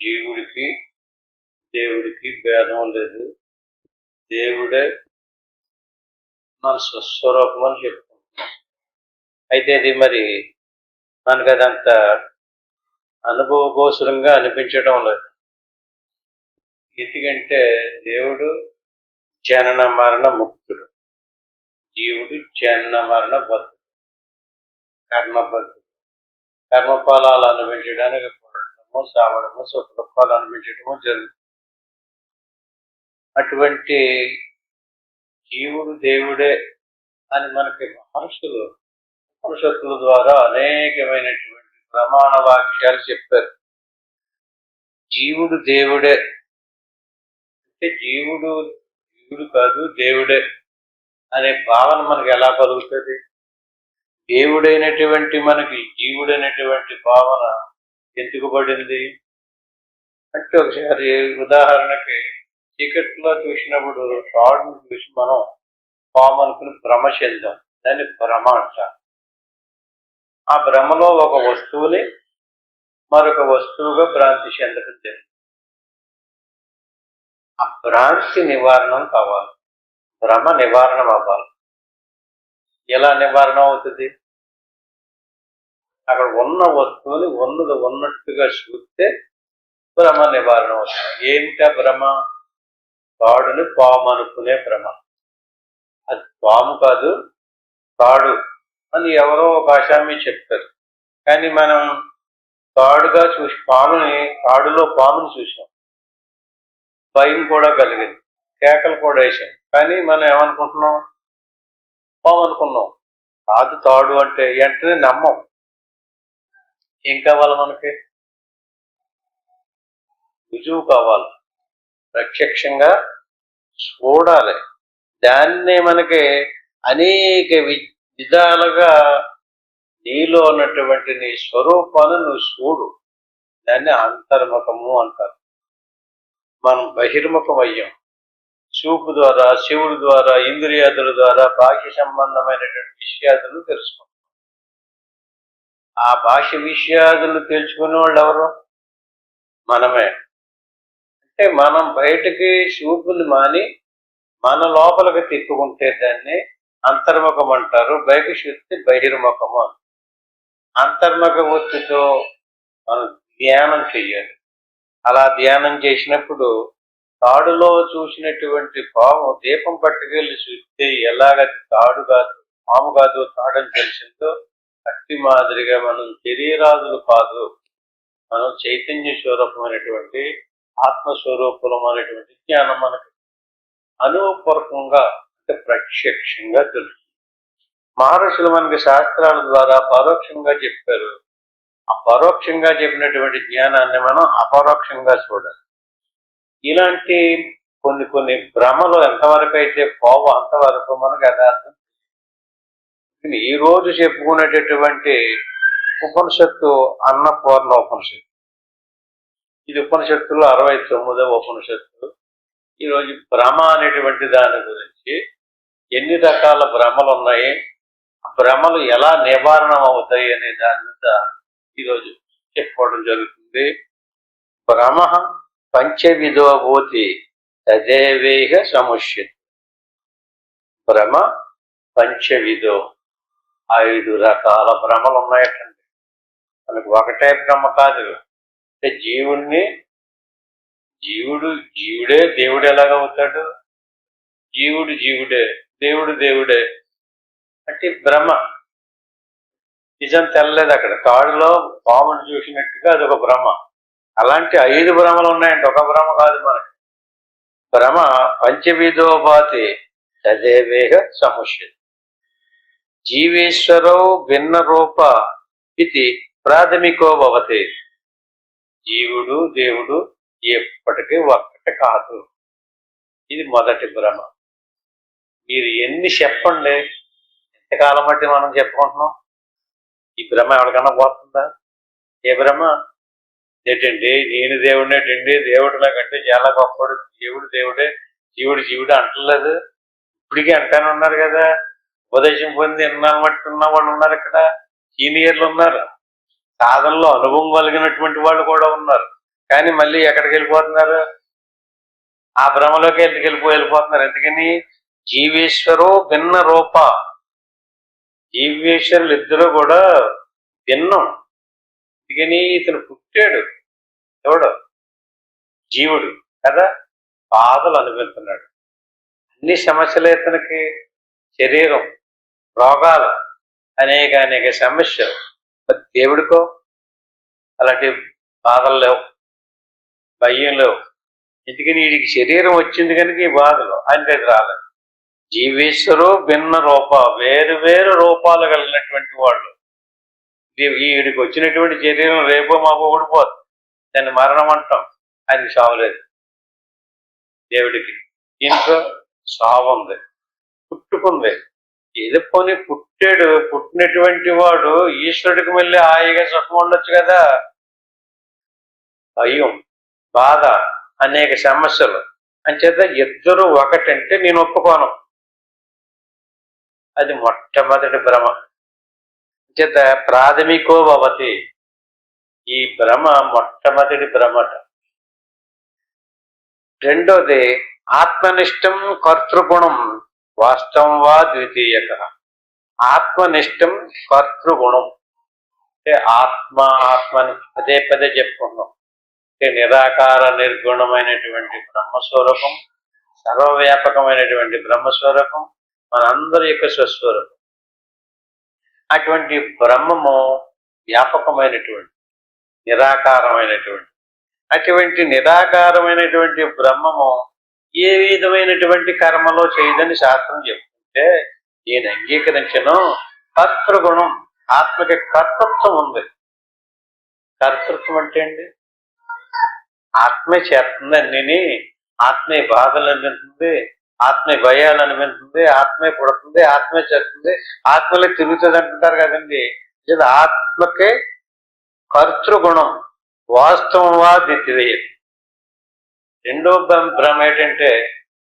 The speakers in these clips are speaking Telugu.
జీవుడికి దేవుడికి భేదం లేదు. దేవుడే మన స్వస్వరూపం అని చెప్పుకుంటున్నాం. అయితే అది మరి మనకు అదంత అనుభవగోచరంగా అనిపించడం లేదు. ఎందుకంటే దేవుడు జనన మరణ ముక్తుడు, జీవుడు జనన మరణ బద్ధుడు, కర్మబద్ధుడు. కర్మఫలాలు అనుభవించడానికి పుట్టడము, సావడము, సుఖ దుఃఖాలు అనుభవించడము జరుగుతుంది. అటువంటి జీవుడు దేవుడే అని మనకి మహర్షులు ఉపనిషత్తుల ద్వారా అనేకమైనటువంటి ప్రమాణ వాక్యాలు చెప్పారు. జీవుడు దేవుడే అంటే జీవుడు కాదు దేవుడే అనే భావన మనకి ఎలా కలుగుతుంది? దేవుడైనటువంటి మనకి జీవుడైనటువంటి భావన ఎందుకు పడింది అంటే, ఒకసారి ఉదాహరణకి చీకట్లో చూసినప్పుడు రాడ్ని చూసి మనం పాము అనుకుని భ్రమ చెందాం. దాన్ని భ్రమ అంటాం. ఆ భ్రమలో ఒక వస్తువుని మరొక వస్తువుగా భ్రాంతి చెందడం జరిగింది. ఆ భ్రాంతి నివారణం కావాలి, భ్రమ నివారణ అవ్వాలి. ఎలా నివారణ అవుతుంది? అక్కడ ఉన్న వస్తువుని ఉన్నది ఉన్నట్టుగా చూస్తే భ్రమ నివారణ అవుతుంది. ఏంటా భ్రమ? తాడుని పాము అనుకునే భ్రమ. అది పాము కాదు, తాడు అని ఎవరో ఒక ఆశామి చెప్తారు. కానీ మనం తాడుగా చూసి తాడులో పాముని చూసాం, భయం కూడా కలిగింది, కేకలు కూడా వేసాం. కానీ మనం ఏమనుకుంటున్నాం? పాము అనుకున్నాం. కాదు తాడు అంటే వెంటనే నమ్మం. ఏం కావాలి మనకి? రుజువు కావాలి, ప్రత్యక్షంగా చూడాలి. దాన్నే మనకి అనేక విధాలుగా నీలో ఉన్నటువంటి నీ స్వరూపాన్ని నువ్వు చూడు. దాన్ని అంతర్ముఖము అంటారు. మనం బహిర్ముఖం అయ్యాం. చూపు ద్వారా, శివుడి ద్వారా, ఇంద్రియాదుల ద్వారా బాహ్య సంబంధమైనటువంటి విషయాదులు తెలుసుకుంటాం. ఆ బాహ్య విషయాదులు తెలుసుకునే వాళ్ళు ఎవరు? మనమే. అంటే మనం బయటకి చూపుని మాని మన లోపలికి తిప్పుకుంటే దాన్ని అంతర్ముఖం అంటారు. బయట చూస్తే బహిర్ముఖము అని. అంతర్ముఖ వృత్తితో మనం ధ్యానం చెయ్యాలి. అలా ధ్యానం చేసినప్పుడు తాడులో చూసినటువంటి పాము దీపం పట్టుకెళ్ళి చూస్తే ఎలాగది తాడు కాదు, పాము కాదు, తాడని తెలిసిందో అట్టి మాదిరిగా మనం శరీరాదులు కాదు, మనం చైతన్య స్వరూపమైనటువంటి ఆత్మస్వరూపం అనేటువంటి జ్ఞానం మనకు అనుభవపూర్వకంగా అంటే ప్రత్యక్షంగా తెలుసు. మహర్షులు మనకి శాస్త్రాల ద్వారా పరోక్షంగా చెప్పారు. ఆ పరోక్షంగా చెప్పినటువంటి జ్ఞానాన్ని మనం అపరోక్షంగా చూడాలి. ఇలాంటి కొన్ని భ్రమలు ఎంతవరకు అయితే పోవో అంతవరకు మనకు యథార్థం. ఈ రోజు చెప్పుకునేటటువంటి ఉపనిషత్తు అన్నపూర్ణ ఉపనిషత్తు. ఇది ఉపనిషత్తులో 69వ ఉపనిషత్తు. ఈరోజు భ్రమ అనేటువంటి దాని గురించి, ఎన్ని రకాల భ్రమలు ఉన్నాయి, భ్రమలు ఎలా నివారణ అవుతాయి అనే దాని మీద ఈరోజు చెప్పుకోవడం జరుగుతుంది. భ్రమ పంచవిధో భూతి తదేవేహ సముష్యతి. భ్రమ పంచవిధో, 5 రకాల భ్రమలు ఉన్నాయటండి. మనకు ఒకటే భ్రమ కాదు. అంటే జీవుడే దేవుడు ఎలాగవుతాడు? జీవుడే దేవుడే అంటే భ్రమ. నిజం తెల్లలేదు. అక్కడ తాడులో పామును చూసినట్టుగా అదొక భ్రమ. అలాంటి 5 భ్రమలు ఉన్నాయండి, ఒక భ్రమ కాదు మనకి. భ్రమ పంచవిధో భాతి తదేవేహ సముష్యతి. జీవేశ్వరో భిన్న రూప ఇది ప్రాథమికో భవతి. జీవుడు దేవుడు ఎప్పటికీ ఒక్కటి కాదు. ఇది మొదటి భ్రమ. మీరు ఎన్ని చెప్పండి, ఎంతకాలం బట్టి మనం చెప్పుకుంటున్నాం? ఈ భ్రమ ఎవరికన్నా పోతుందా? ఏ భ్రమ? ఏంటండి నేను దేవుడినేటండి, దేవుడు నాకంటే చాలా గొప్పడు, దేవుడే, జీవుడు అంటలేదు. ఇప్పటికీ అంటానే ఉన్నారు కదా. ఉపదేశం పొంది ఎన్నాళ్ళు మట్టి ఉన్న వాళ్ళు ఉన్నారు, ఇక్కడ సీనియర్లు ఉన్నారు, సాధనలో అనుభవం కలిగినటువంటి వాళ్ళు కూడా ఉన్నారు. కానీ మళ్ళీ ఎక్కడికి వెళ్ళిపోతున్నారు? ఆ భ్రమలోకి వెళ్ళిపోతున్నారు. ఎందుకని? జీవేశ్వరో భిన్న రూప. జీవేశ్వరులు ఇద్దరు కూడా భిన్నం. అందుకని ఇతను పుట్టాడు ఎవడు? జీవుడు కదా, బాధలు అనుభవిస్తున్నాడు. అన్ని సమస్యలు ఇతనికి, శరీరం, రోగాలు, అనేక అనేక సమస్యలు. మరి దేవుడికో అలాంటి బాధలు లేవు, భయం లేవు. ఎందుకని? వీడికి శరీరం వచ్చింది కనుక ఈ బాధలు, ఆయనకి అది రాలేదు. జీవేశ్వరు భిన్న రూప, వేరు వేరు రూపాలు కలిగినటువంటి వాళ్ళు. వీడికి వచ్చినటువంటి శరీరం రేపో మాపో ఊడిపోదు, దాన్ని మరణం అంటాం. ఆయనకి సావులేదు. దేవుడికి ఇంట్లో సావు ఉంది, పుట్టుకుంది. ఏదో పోనీ పుట్టాడు, పుట్టినటువంటి వాడు ఈశ్వరుడికి మళ్ళీ హాయిగా సుఖం ఉండొచ్చు కదా. భయం, బాధ, అనేక సమస్యలు. అంచేత ఇద్దరు ఒకటంటే నేను ఒప్పుకోను. అది మొట్టమొదటి భ్రమ. అంచేత ప్రాథమికో భవతి. ఈ భ్రమ మొట్టమొదటి భ్రమట. రెండోది ఆత్మనిష్టం కర్తృగుణం వాస్తవం వా ద్వితీయక. ఆత్మనిష్టం కర్తృగుణం అంటే ఆత్మని పదే పదే చెప్పుకున్నాం. అంటే నిరాకార నిర్గుణమైనటువంటి బ్రహ్మస్వరూపం, సర్వవ్యాపకమైనటువంటి బ్రహ్మస్వరూపం, మనందరి యొక్క స్వస్వరూపం. అటువంటి బ్రహ్మము వ్యాపకమైనటువంటి, నిరాకారమైనటువంటి, అటువంటి నిరాకారమైనటువంటి బ్రహ్మము ఏ విధమైనటువంటి కర్మలో చేయదని శాస్త్రం చెప్తుంటే నేను అంగీకరించను. కర్తృగుణం, ఆత్మకి కర్తృత్వం ఉంది. కర్తృత్వం అంటే అండి, ఆత్మే చేస్తుంది అన్నిని. ఆత్మే బాధలు అనిపిస్తుంది, ఆత్మే భయాలు అనిపిస్తుంది, ఆత్మే పుడుతుంది, ఆత్మే చేస్తుంది, ఆత్మలే తిరుగుతుంది అంటుంటారు కదండి. ఇది ఆత్మకే కర్తృగుణం వాస్తవం వా ద్వితీయ. రెండో భ్రమ ఏంటంటే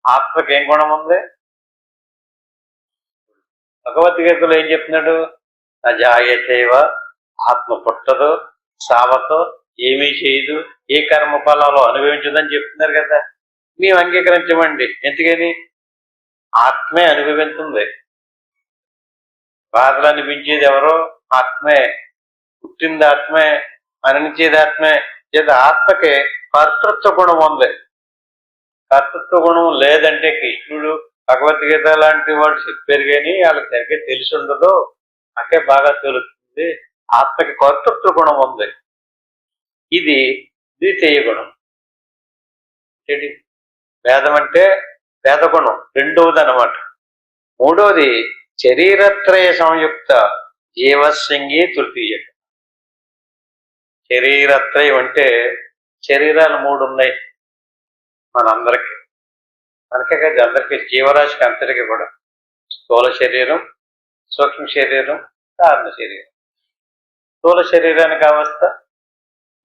ఆత్మకి ఏం గుణం ఉంది? భగవద్గీతలో ఏం చెప్తున్నాడు? అజాయతేవ, ఆత్మ పుట్టదు, సావతో, ఏమీ చేయదు, ఏ కర్మ ఫలాలు అనుభవించదని చెప్తున్నారు కదా. మేము అంగీకరించమండి. ఎందుకని? ఆత్మే అనుభవిస్తుంది. బాధలు అనిపించేది ఎవరో? ఆత్మే. పుట్టింది ఆత్మే, మరణించేది ఆత్మే. లేదా ఆత్మకి కర్తృత్వ గుణం ఉంది. కర్తృత్వ గుణం లేదంటే కృష్ణుడు, భగవద్గీత లాంటి వాడు చెప్పారు కానీ వాళ్ళకి సరిగ్గా తెలిసి ఉండదు. నాకే బాగా తెలుస్తుంది. ఆత్మకి కర్తృత్వ గుణం ఉంది. ఇది ద్వితీయ గుణం. వేదం అంటే వేదగుణం రెండవది అన్నమాట. మూడవది శరీరత్రయ సంయుక్త జీవశంగి తృతీయ. శరీరత్రయం అంటే శరీరాలు మూడు ఉన్నాయి మనందరికీ. మనకే కాదు, అందరికీ, జీవరాశికి అంతటికీ కూడా. స్థూల శరీరం, సూక్ష్మ శరీరం, కారణ శరీరం. స్థూల శరీరానికి అవస్థ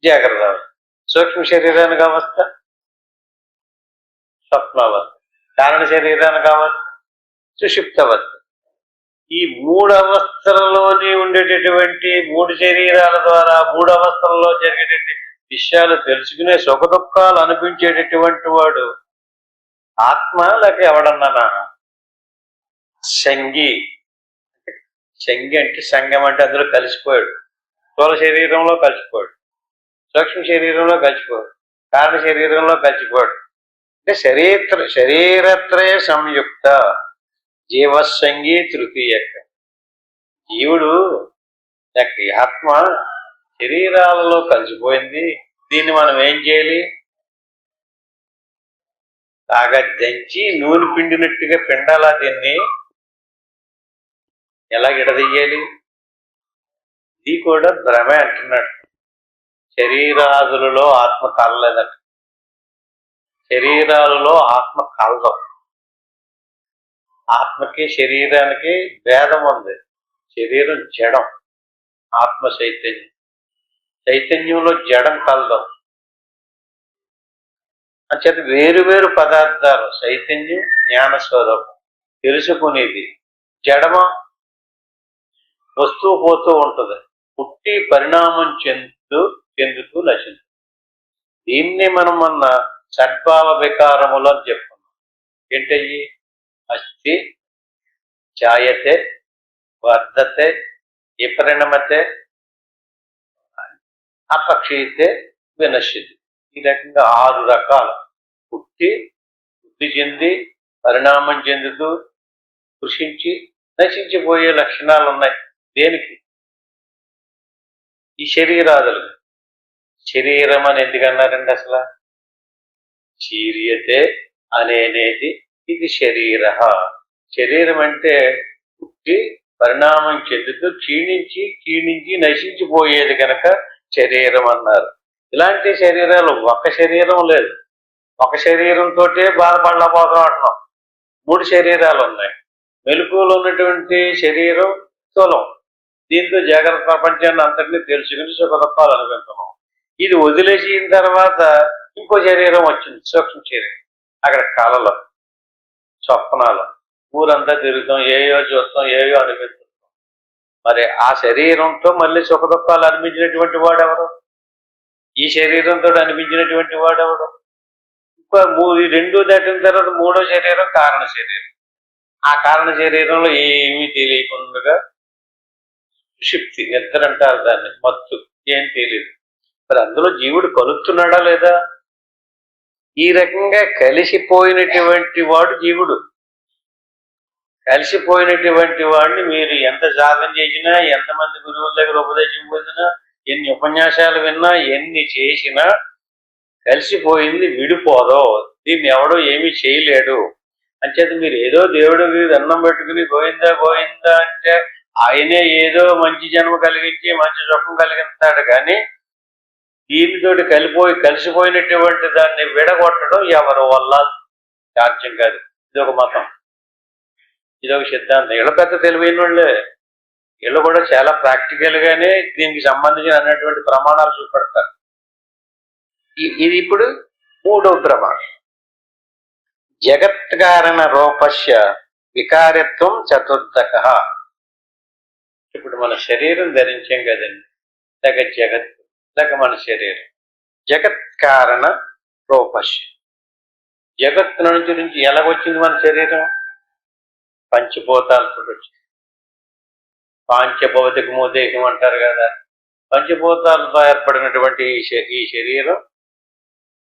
జాగ్రత్త అవస్థ, సూక్ష్మ శరీరానికి అవస్థ స్వప్నావస్థ, కారణ శరీరానికి అవస్థ సుషుప్తావస్థ. ఈ మూడు అవస్థలలోనే ఉండేటటువంటి మూడు శరీరాల ద్వారా మూడు అవస్థలలో జరిగేటువంటి విషయాలు తెలుసుకునే సుఖ దుఃఖాలు అనిపించేటటువంటి వాడు ఆత్మ లేక ఎవడన్నానా? సంగి. సంగి అంటే సంగం అంటే అందులో కలిసిపోయాడు. స్థూల శరీరంలో కలిసిపోయాడు, సూక్ష్మ శరీరంలో కలిసిపోయాడు, కారణ శరీరంలో కలిసిపోయాడు. అంటే శరీరత్రయ సంయుక్త జీవసంగి తృతీయ. జీవుడు లేక ఆత్మ శరీరాలలో కలిసిపోయింది. దీన్ని మనం ఏం చేయాలి? బాగా దంచి నూనె పిండినట్టుగా పిండాలా? దీన్ని ఎలా విడదీయాలి? ఇది కూడా భ్రమే అంటున్నాడు. శరీరాదులలో ఆత్మ కలలేదట. శరీరాలలో ఆత్మ కలదు. ఆత్మకి శరీరానికి భేదం ఉంది. శరీరం జడం, ఆత్మ చైతన్యం. చైతన్యంలో జడం కలదు. అంచేత వేరు వేరు పదార్థాలు. చైతన్యం జ్ఞానస్వరూపం, తెలుసుకునేది. జడమ వస్తువు పోతూ ఉంటుంది, పుట్టి పరిణామం చెందుతూ నశించు. దీన్ని మనం మొన్న షడ్భావ వికారములు అని చెప్పుకున్నాం. ఏంటయ్యి? అస్థి, జాయతే, వర్ధతే, విపరిణమతే, అపక్షీయతే, వినశ్యతి. ఈ రకంగా 6 రకాలు పుట్టి, వృద్ధి చెంది, పరిణామం చెందుతూ, కృషించి, నశించిపోయే లక్షణాలు ఉన్నాయి. దేనికి? ఈ శరీరాదులు. శరీరం అని ఎందుకన్నారండి అసలు? శీర్యతే అనేది ఇది శరీర. శరీరం అంటే పుట్టి పరిణామం చెందుతూ క్షీణించి నశించిపోయేది కనుక శరీరం అన్నారు. ఇలాంటి శరీరాలు ఒక శరీరం లేదు. ఒక శరీరంతో బాధపడలేకపోతాం అంటున్నాం. 3 శరీరాలు ఉన్నాయి. మెలకువలో ఉన్నటువంటి శరీరం స్థూలం. దీంతో జాగ్రత్త ప్రపంచాన్ని అంతటినీ తెలుసుకుని సుఖ దుఃఖాలు అనుకుంటున్నాం. ఇది వదిలేసిన తర్వాత ఇంకో శరీరం వచ్చింది, సూక్ష్మ శరీరం. అక్కడ కళలో, స్వప్నాలు, ఊరంతా తిరుగుతాం, ఏయో చూస్తాం, ఏయో అనిపిస్తాం. మరి ఆ శరీరంతో మళ్ళీ సుఖ దుఃఖాలు అనిపించినటువంటి వాడెవరు? ఈ శరీరంతో అనిపించినటువంటి వాడెవడు? ఇంకా 2 దాటిన తర్వాత 3వ శరీరం కారణ శరీరం. ఆ కారణ శరీరంలో ఏమీ తెలియకుండా సుషుప్తి, నిద్ర అంటారు దాన్ని, మత్తు, ఏం తెలియదు. మరి అందులో జీవుడు కలుగుతున్నాడా లేదా? ఈ రకంగా కలిసిపోయినటువంటి వాడు జీవుడు. కలిసిపోయినటువంటి వాడిని మీరు ఎంత సాధన చేసినా, ఎంతమంది గురువుల దగ్గర ఉపదేశం పొందినా, ఎన్ని ఉపన్యాసాలు విన్నా, ఎన్ని చేసినా కలిసిపోయింది విడిపోదో. దీన్ని ఎవడో ఏమీ చేయలేడు. అంచేత మీరు ఏదో దేవుడికి దండం పెట్టుకుని గోవిందా గోవిందా అంటే ఆయనే ఏదో మంచి జన్మ కలిగించి మంచి సుఖం కలిగిస్తాడు. కానీ దీనితోటి కలిసిపోయినటువంటి దాన్ని విడగొట్టడం ఎవరి వల్ల సాధ్యం కాదు. ఇదొక మతం, ఇదొక సిద్ధాంతం. వీళ్ళ పెద్ద తెలివైన వాళ్ళే. వీళ్ళు కూడా చాలా ప్రాక్టికల్ గానే దీనికి సంబంధించిన అన్నటువంటి ప్రమాణాలు చూపెడతారు. ఇది ఇప్పుడు 3వ ప్రమాణం. జగత్కారణ రూపస్య వికారత్వం చతుర్థక. ఇప్పుడు మన శరీరం ధరించాం కదండి, లేక జగత్, లేక మన శరీరం జగత్కారణ రూపస్య. జగత్తు నుంచి ఎలాగొచ్చింది మన శరీరం? పంచభూతాలతో వచ్చింది. పాంచభౌతికము దేహం అంటారు కదా. పంచభూతాలతో ఏర్పడినటువంటి ఈ శరీరం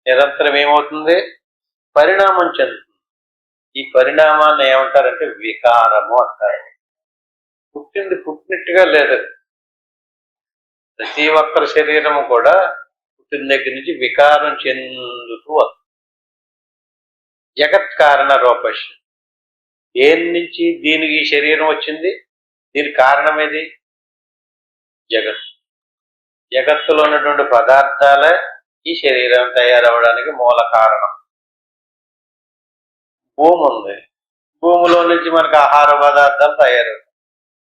నిరంతరం ఏమవుతుంది? పరిణామం చెందుతుంది. ఈ పరిణామాన్ని ఏమంటారంటే వికారము అంటారు. పుట్టింది పుట్టినట్టుగా లేదు. ప్రతి ఒక్కరి శరీరము కూడా పుట్టిన దగ్గర నుంచి వికారం చెందుతూ జగత్కారణ రూపశ. దేని నుంచి దీనికి ఈ శరీరం వచ్చింది? దీనికి కారణం ఏది? జగత్. జగత్తులో ఉన్నటువంటి పదార్థాలే ఈ శరీరం తయారవడానికి మూల కారణం. భూమి ఉంది, భూమిలో నుంచి మనకు ఆహార పదార్థాలు తయారవుతాయి.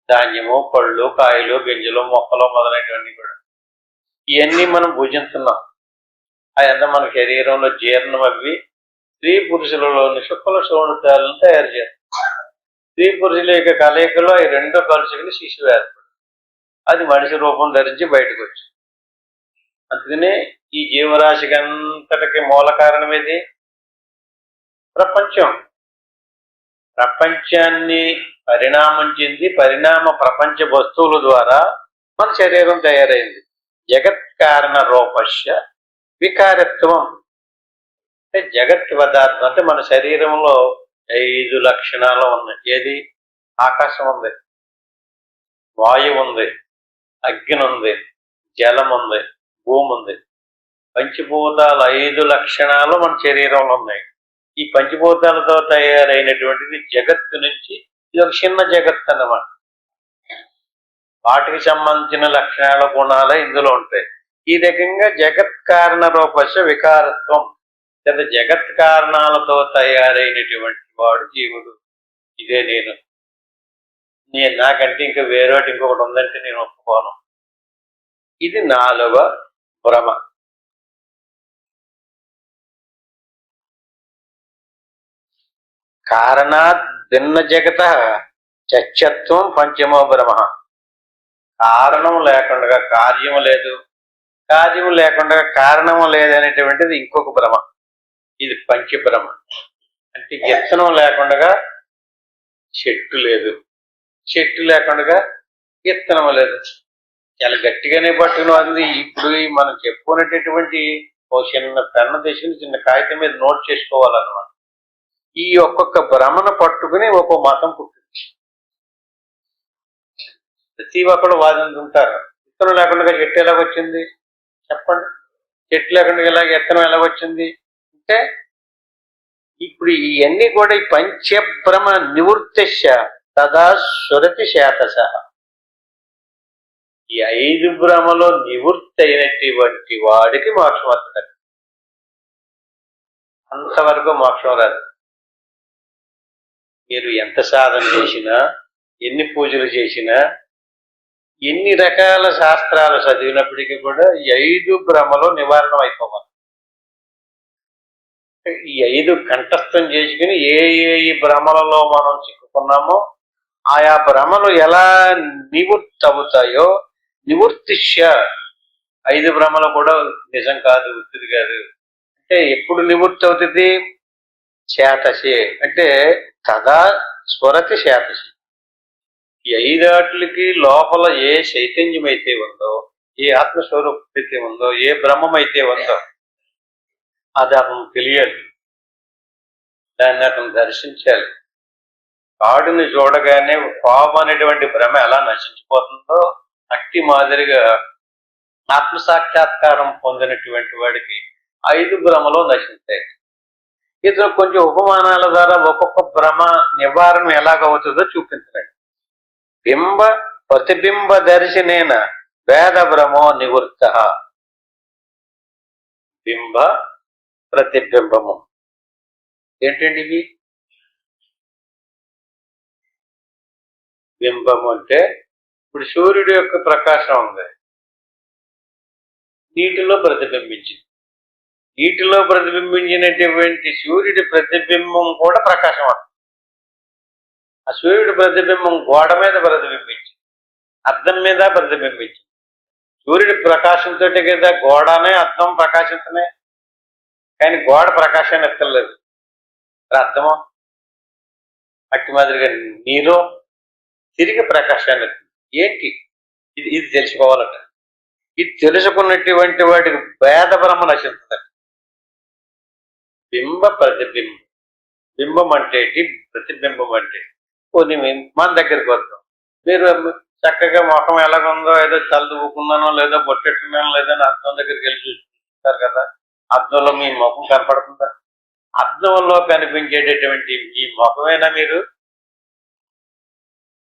ధాన్యము, పళ్ళు, కాయలు, గింజలు, మొక్కలు మొదలైనవన్నీ కూడా ఇవన్నీ మనం భుజిస్తున్నాం. అదంతా మన శరీరంలో జీర్ణం అవి స్త్రీ పురుషులలోని శుక్ల శోణితాలను తయారు చేస్తాం. స్త్రీ పురుషుల యొక్క కలయికలో ఈ 2 కలుసుకుని శిశువు ఏర్పడు. అది మనిషి రూపం ధరించి బయటకు వచ్చింది. అందుకనే ఈ జీవరాశికి అంతటికి మూల కారణం ఏది? ప్రపంచం. ప్రపంచాన్ని పరిణామం చెంది పరిణామ ప్రపంచ వస్తువుల ద్వారా మన శరీరం తయారైంది. జగత్కారణ రూపస్య వికారత్వం. అంటే జగత్ పదార్థం అంటే మన శరీరంలో 5 లక్షణాలు ఉన్నాయి. ఏది? ఆకాశం ఉంది, వాయువు ఉంది, అగ్ని ఉంది, జలం ఉంది, భూమి ఉంది. పంచభూతాలు 5 లక్షణాలు మన శరీరంలో ఉన్నాయి. ఈ పంచభూతాలతో తయారైనటువంటిది జగత్తు నుంచి ఇది ఒక చిన్న జగత్తు అన్నమాట. వాటికి సంబంధించిన లక్షణాల గుణాలే ఇందులో ఉంటాయి. ఈ రకంగా జగత్ కారణ రూపస్య వికారత్వం, లేదా జగత్ కారణాలతో తయారైనటువంటి వాడు జీవుడు. ఇదే నేను నాకంటే ఇంకా వేరేటి ఇంకొకటి ఉందంటే నేను ఒప్పుకోను. ఇది 4వ భ్రమ. కారణాత్ భిన్న జగత చత్యత్వం పంచమో భ్రమ. కారణం లేకుండా కార్యము లేదు, కార్యము లేకుండా కారణము లేదనేటువంటిది ఇంకొక భ్రమ. ఇది పంచభ్రమ. అంటే విత్తనం లేకుండా చెట్టు లేదు, చెట్టు లేకుండా విత్తనం లేదు. చాలా గట్టిగానే పట్టుకుని అది. ఇప్పుడు మనం చెప్పుకునేటటువంటి ఓ చిన్న పెన్ను తీసుకుని చిన్న కాగితం మీద నోట్ చేసుకోవాలన్నమాట. ఈ ఒక్కొక్క భ్రమను పట్టుకుని ఒక్కో మతం పుట్టింది. ప్రతి ఒక్కరు వాదింటుంటారు, విత్తనం లేకుండా చెట్టు ఎలాగొచ్చింది చెప్పండి, చెట్టు లేకుండా ఇలాగ విత్తనం ఎలాగొచ్చింది అంటే ఇప్పుడు ఇవన్నీ కూడా ఈ పంచభ్రమ నివృత్తిశ తదా సురతి శాతశ. ఈ 5 భ్రమలో నివృత్తి అయినటువంటి వాడికి మోక్షం వస్తుంది. అంతవరకు మోక్షం రాదు. మీరు ఎంత సాధన చేసినా, ఎన్ని పూజలు చేసినా, ఎన్ని రకాల శాస్త్రాలు చదివినప్పటికీ కూడా ఈ 5 భ్రమలో నివారణ అయిపోవాలి. ఈ 5 కంఠస్థం చేసుకుని ఏ ఈ భ్రమలలో మనం చిక్కుకున్నామో ఆయా భ్రమలు ఎలా నివృత్తి అవుతాయో, నివృత్తిష్య 5 భ్రమలు కూడా నిజం కాదు, ఉత్తిది కాదు అంటే ఎప్పుడు నివృత్తి అవుతుంది? చేతసి అంటే తదా స్వరతి చేతసి. ఈ 5 ఆటలకి లోపల ఏ చైతన్యం అయితే ఉందో, ఏ ఆత్మస్వరూపం అయితే ఉందో, ఏ బ్రహ్మం అయితే ఉందో అది అతను తెలియాలి, దాన్ని అతను దర్శించాలి. కాడుని చూడగానే పాము అనేటువంటి భ్రమ ఎలా నశించిపోతుందో అట్టి మాదిరిగా ఆత్మసాక్షాత్కారం పొందినటువంటి వాడికి 5 భ్రమలో నశించాయి. ఇతను కొంచెం ఉపమానాల ద్వారా ఒక్కొక్క భ్రమ నివారణ ఎలాగవుతుందో చూపించండి. బింబ ప్రతిబింబ దర్శనేన వేద భ్రమో నివృత్త. బింబ ప్రతిబింబము ఏంటండి ఇవి? బింబము అంటే ఇప్పుడు సూర్యుడి యొక్క ప్రకాశం ఉంది, నీటిలో ప్రతిబింబించింది. నీటిలో ప్రతిబింబించినటువంటి సూర్యుడి ప్రతిబింబం కూడా ప్రకాశం అంట. ఆ సూర్యుడి ప్రతిబింబం గోడ మీద ప్రతిబింబించింది, అద్దం మీద ప్రతిబింబించింది. సూర్యుడి ప్రకాశంతో కదా గోడనే అద్దం ప్రకాశిస్తున్నాయి, కానీ గోడ ప్రకాశాన్ని ఎత్తలేదు. అర్థమో అట్టి మాదిరిగా నీరు తిరిగి ప్రకాశాన్ని ఎత్తుంది. ఏంటి ఇది? ఇది తెలుసుకోవాలట. ఇది తెలుసుకున్నటువంటి వాడికి భేద భ్రమ నశిస్తుంది. బింబ ప్రతిబింబం. బింబం అంటే ప్రతిబింబం అంటే కొన్ని మన దగ్గరికి వద్దాం. మీరు చక్కగా ముఖం ఎలాగుందో, ఏదో చల్లుకున్నానో లేదో బొట్టెట్టున్నానో లేదో అర్థం దగ్గరికి వెళ్ళి చూస్తారు కదా, అద్దంలో మీ ముఖం కనపడుతుందా? అద్దంలో కనిపించేటటువంటి ఈ ముఖమేనా మీరు?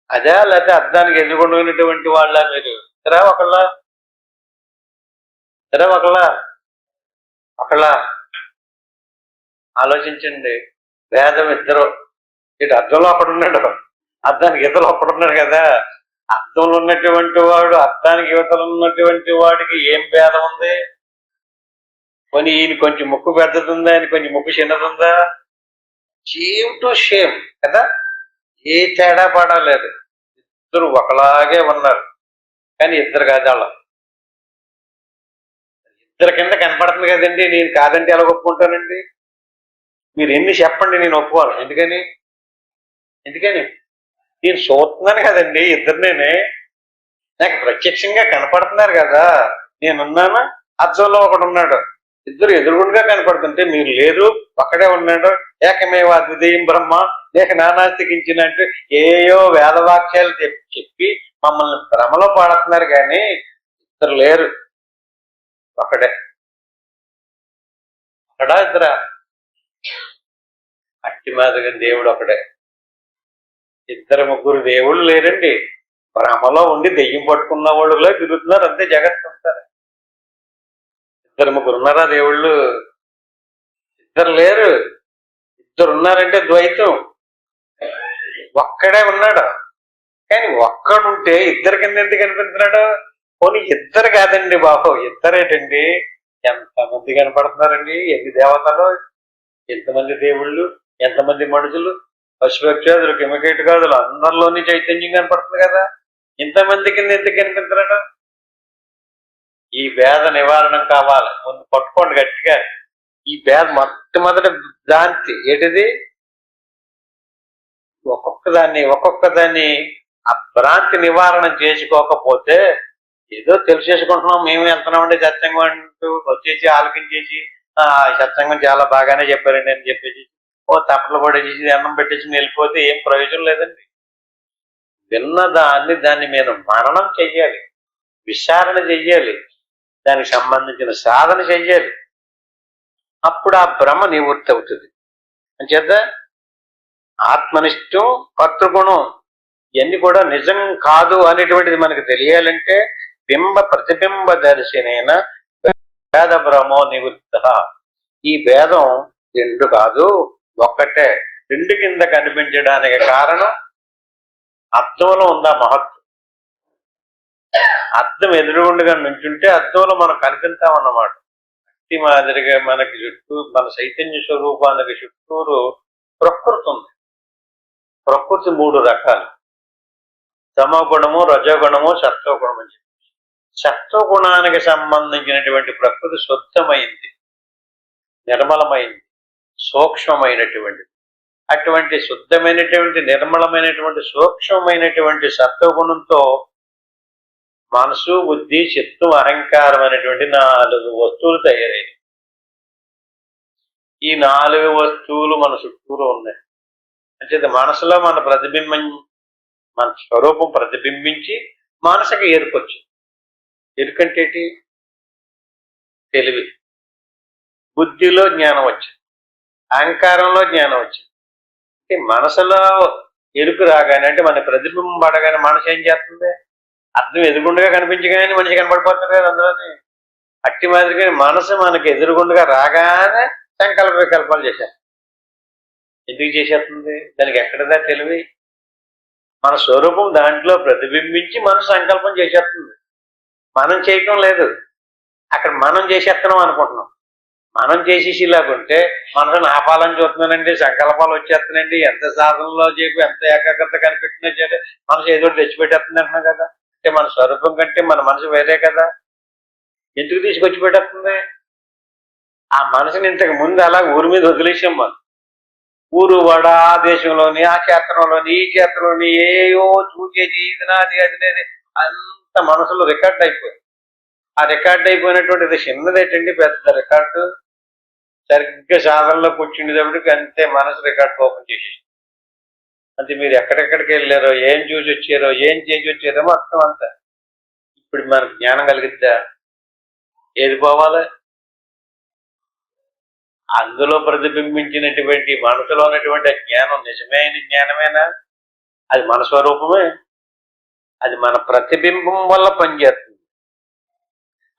అదే లేకపోతే అద్దానికి ఎదుర్కొన్నటువంటి వాళ్ళ మీరు? ఇద్దరా ఒకళ్ళ ఆలోచించండి. భేదం ఇద్దరు. ఇటు అద్దంలో ఒకడున్నాడు, అద్దానికి ఇతలు ఒకడున్నాడు కదా. అద్దంలో ఉన్నటువంటి వాడు అద్దానికి యువతలు ఉన్నటువంటి వాడికి ఏం భేదం ఉంది? కొని ఈయన కొంచెం ముక్కు పెద్దదుందా, ఆయన కొంచెం ముక్కు చిన్నదుందా? సేమ్ టు సేమ్ కదా, ఏ తేడా పడలేదు. ఇద్దరు ఒకలాగే ఉన్నారు, కానీ ఇద్దరు కాదు. వాళ్ళ ఇద్దరు కింద కనపడుతుంది కదండి. నేను కాదంటే ఎలా ఒప్పుకుంటానండి? మీరు ఎన్ని చెప్పండి, నేను ఒప్పుకోను. ఎందుకని నేను చూస్తున్నాను కదండి ఇద్దరినేనే, నాకు ప్రత్యక్షంగా కనపడుతున్నారు కదా. నేనున్నాను, అద్దంలో ఒకడు ఉన్నాడు, ఇద్దరు ఎదురుగుండగా కనపడుతుంటే మీరు లేరు, ఒక్కడే ఉన్నాడు. ఏకమేవ అద్వితీయం బ్రహ్మ లేక నానాస్తికించినట్టు ఏయో వేదవాక్యాలు చెప్పి మమ్మల్ని భ్రమలో పాడుతున్నారు, కానీ ఇద్దరు లేరు, ఒకడే. ఒకడా ఇద్దరా? అట్టి మాదిరిగా దేవుడు ఒకడే. ఇద్దరు ముగ్గురు దేవుళ్ళు లేరండి. భ్రమలో ఉండి దెయ్యం పట్టుకున్న వాళ్ళులో తిరుగుతున్నారు, అంతే జగత్తు ఉంటారు. ఇద్దరు ముగ్గురు ఉన్నారా దేవుళ్ళు? ఇద్దరు లేరు. ఇద్దరు ఉన్నారంటే ద్వైతం. ఒక్కడే ఉన్నాడు, కానీ ఒక్కడుంటే ఇద్దరు కింద ఎందుకు కనిపిస్తున్నాడు? పోనీ ఇద్దరు కాదండి బాబు, ఇద్దరేటండి, ఎంతమంది కనపడుతున్నారండి? ఎన్ని దేవతలు, ఎంతమంది దేవుళ్ళు, ఎంతమంది మనుషులు, పశుపక్షాదులు, కిమకేటకాదులు, అందరిలోని చైతన్యం కనపడుతుంది కదా. ఇంతమంది కింద ఎందుకు కనిపిస్తున్నాడు? ఈ భేద నివారణ కావాలి. ముందు పట్టుకోండి గట్టిగా. ఈ భేద మొట్టమొదటి దాంతి ఏంటిది? ఒక్కొక్క దాన్ని ఆ భ్రాంతి నివారణ చేసుకోకపోతే ఏదో తెలిసేసుకుంటున్నాం, మేము వెళ్తున్నామండి సత్సంగం అంటూ వచ్చేసి ఆలకించేసి సత్సంగం చాలా బాగానే చెప్పారండి అని చెప్పేసి తప్పలు కూడా చేసి అన్నం పెట్టేసి వెళ్ళిపోతే ఏం ప్రయోజనం లేదండి. విన్న దాన్ని మీద మననం చెయ్యాలి, విచారణ చెయ్యాలి, దానికి సంబంధించిన సాధన చెయ్యాలి. అప్పుడు ఆ భ్రమ నివృత్తి అవుతుంది. అంచేత ఆత్మనిష్టం, కర్తృగుణం ఇవన్నీ కూడా నిజం కాదు అనేటువంటిది మనకు తెలియాలంటే బింబ ప్రతిబింబ దర్శనైన భేద భ్రమో నివృత్త. ఈ భేదం రెండు కాదు, ఒక్కటే. రెండు కింద కనిపించడానికి కారణం అర్థంలో ఉందా మహత్వం. అర్థం ఎదురుగుండగా నుంచుంటే అర్థంలో మనం కనిపిస్తామన్నమాట. అట్టి మాదిరిగా మనకి చుట్టూ మన చైతన్య స్వరూపానికి చుట్టూరు ప్రకృతి ఉంది. ప్రకృతి మూడు రకాలు: తమోగుణము, రజోగుణము, సత్వగుణం అని చెప్పి. సత్వగుణానికి సంబంధించినటువంటి ప్రకృతి శుద్ధమైంది, నిర్మలమైంది, సూక్ష్మమైనటువంటిది. అటువంటి శుద్ధమైనటువంటి, నిర్మలమైనటువంటి, సూక్ష్మమైనటువంటి సత్వగుణంతో మనసు, బుద్ధి, చిత్తం, అహంకారం అనేటువంటి 4 వస్తువులు తయారయ్యాయి. ఈ 4 వస్తువులు మన చుట్టూరు ఉన్నాయి. అంటే మనసులో మన స్వరూపం ప్రతిబింబించి మనసుకి ఎరుకొచ్చు. ఎరుకంటే తెలివి. బుద్ధిలో జ్ఞానం వచ్చింది, అహంకారంలో జ్ఞానం వచ్చింది. అంటే మనసులో ఎరుకు రాగానే, అంటే మన ప్రతిబింబం పడగానే మనసు ఏం చేస్తుంది? అర్థం ఎదురుగుండగా కనిపించగానే మనిషి కనపడిపోతుంది కదా అందులోని. అట్టి మాదిరిగా మనసు మనకి ఎదురుగుండగా రాగానే సంకల్ప వికల్పాలు చేశారు. ఎందుకు చేసేస్తుంది? దానికి ఎక్కడదా తెలివి? మన స్వరూపం దాంట్లో ప్రతిబింబించి మనసు సంకల్పం చేసేస్తుంది. మనం చేయటం లేదు, అక్కడ మనం చేసేస్తున్నాం అనుకుంటున్నాం. మనం చేసేసి ఇలాగుంటే మనసును ఆపాలని చూస్తున్నానండి, సంకల్పాలు వచ్చేస్తున్నాయండి, ఎంత సాధనలో చెప్పి ఎంత ఏకాగ్రత కనిపెట్టినా చేయాలి, మనసు ఏదో తెచ్చిపెట్టేస్తుంది అంటున్నాం కదా. అంటే మన స్వరూపం కంటే మన మనసు వేరే కదా. ఎందుకు తీసుకొచ్చి పెట్టేస్తుంది? ఆ మనసుని ఇంతకు ముందు అలా ఊరి మీద వదిలేసాం మనం. ఊరు వాడ, ఆ దేశంలోని, ఆ క్షేత్రంలోని, ఈ క్షేత్రంలోని ఏయో చూసేది, ఇది నాది, అది లేదు, అంత మనసులో రికార్డ్ అయిపోయింది. ఆ రికార్డ్ అయిపోయినటువంటిది చిన్నదేటండి, పెద్ద రికార్డు. సరిగ్గా సాధనలో కూర్చుండేటప్పటికి అంతే మనసు రికార్డ్ ఓపెన్ చేసేసి, అంటే మీరు ఎక్కడెక్కడికి వెళ్ళారో, ఏం చూసి వచ్చారో, ఏం చేసి వచ్చారో మొత్తం అంతా. ఇప్పుడు మనకు జ్ఞానం కలిగిద్దా? ఏది పోవాలి? అందులో ప్రతిబింబించినటువంటి మనసులో ఉన్నటువంటి జ్ఞానం నిజమైన జ్ఞానమేనా? అది మన స్వరూపమే. అది మన ప్రతిబింబం వల్ల పనిచేస్తుంది.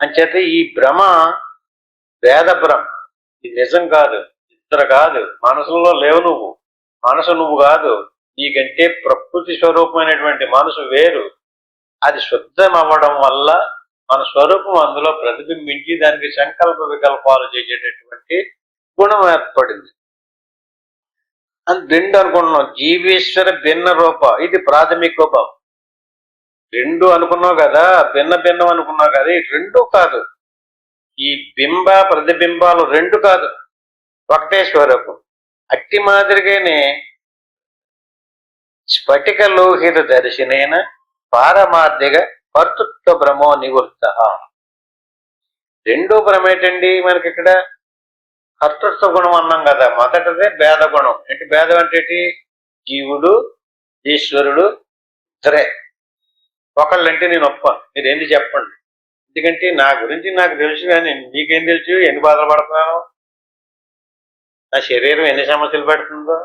అంచేత ఈ భ్రమ వేద భ్రమ, ఇది నిజం కాదు, ఇద్దరు కాదు, మనసులో లేవు నువ్వు, మనసు నువ్వు కాదు. నీకంటే ప్రకృతి స్వరూపమైనటువంటి మనసు వేరు. అది శుద్ధం అవ్వడం వల్ల మన స్వరూపం అందులో ప్రతిబింబించి దానికి సంకల్ప వికల్పాలు చేసేటటువంటి గుణం ఏర్పడింది. అని రెండు అనుకుంటున్నాం. జీవేశ్వర భిన్న రూప, ఇది ప్రాథమిక రూపం. రెండు అనుకున్నావు కదా, భిన్నం అనుకున్నావు కదా, ఈ రెండు కాదు. ఈ బింబ ప్రతిబింబాలు రెండు కాదు, ఒకటే స్వరూపం. అట్టి మాదిరిగానే స్ఫటిక లోహిత దర్శనైన పారమార్థిక కర్తృత్వ భ్రమో నివృత్త. రెండో భ్రమ ఏంటండి మనకి ఇక్కడ? కర్తృత్వ గుణం అన్నాం కదా. మొదటిదే భేద గుణం. ఏంటి భేదం అంటే? జీవుడు, ఈశ్వరుడు సరే ఒకళ్ళంటే నేను ఒప్పాను, మీరు ఏంటి చెప్పండి. ఎందుకంటే నా గురించి నాకు తెలుసు, కానీ నీకేం తెలుసు? ఎన్ని బాధలు పడుతున్నాను, నా శరీరం ఎన్ని సమస్యలు పెడుతుందో,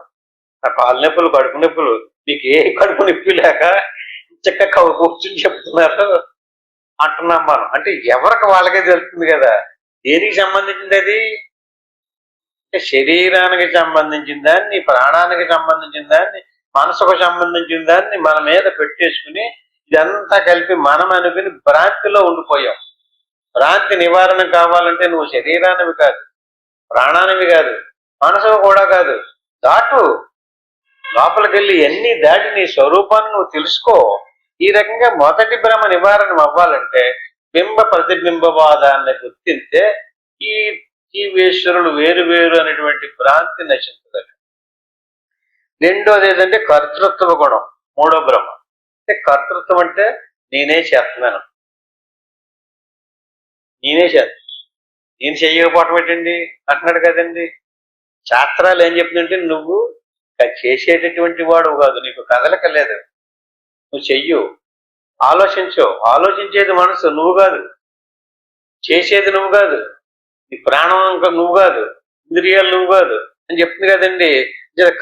నా కాలు నొప్పులు, కడుపు నొప్పులు, నీకు ఏ కడుపు నొప్పి లేక చక్కగా కూర్చుని చెప్తున్నారు అంటున్నాం మనం. అంటే ఎవరికి వాళ్ళకే తెలుస్తుంది కదా. దేనికి సంబంధించింది అది? శరీరానికి సంబంధించిన దాన్ని, ప్రాణానికి సంబంధించిన దాన్ని, మనసుకు సంబంధించిన దాన్ని మన మీద పెట్టేసుకుని ఇదంతా కలిపి మనం అనుకుని భ్రాంతిలో ఉండిపోయాం. భ్రాంతి నివారణ కావాలంటే నువ్వు శరీరానివి కాదు, ప్రాణానివి కాదు, మనసుకు కూడా కాదు, దాటు లోపలికి వెళ్ళి ఎన్ని దాటి నీ స్వరూపాన్ని నువ్వు తెలుసుకో. ఈ రకంగా మొదటి భ్రమ నివారణ అవ్వాలంటే బింబ ప్రతిబింబవాదాన్ని గుర్తింటే ఈ జీవేశ్వరులు వేరు వేరు అనేటువంటి భ్రాంతి నశించదు. రెండోది ఏంటంటే కర్తృత్వ గుణం, మూడో బ్రహ్మ. అంటే కర్తృత్వం అంటే నేనే చేస్తున్నాను, నేనే చేస్తాను, నేను చెయ్యకపోవటం ఏంటండి అంటున్నాడు కదండి. శాస్త్రాలు ఏం చెప్తుందంటే నువ్వు చేసేటటువంటి వాడు కాదు, నీకు కదలక లేదు, నువ్వు చెయ్యు, ఆలోచించు, ఆలోచించేది మనసు, నువ్వు కాదు. చేసేది నువ్వు కాదు, నీ ప్రాణం నువ్వు కాదు, ఇంద్రియాలు నువ్వు కాదు అని చెప్తుంది కదండి.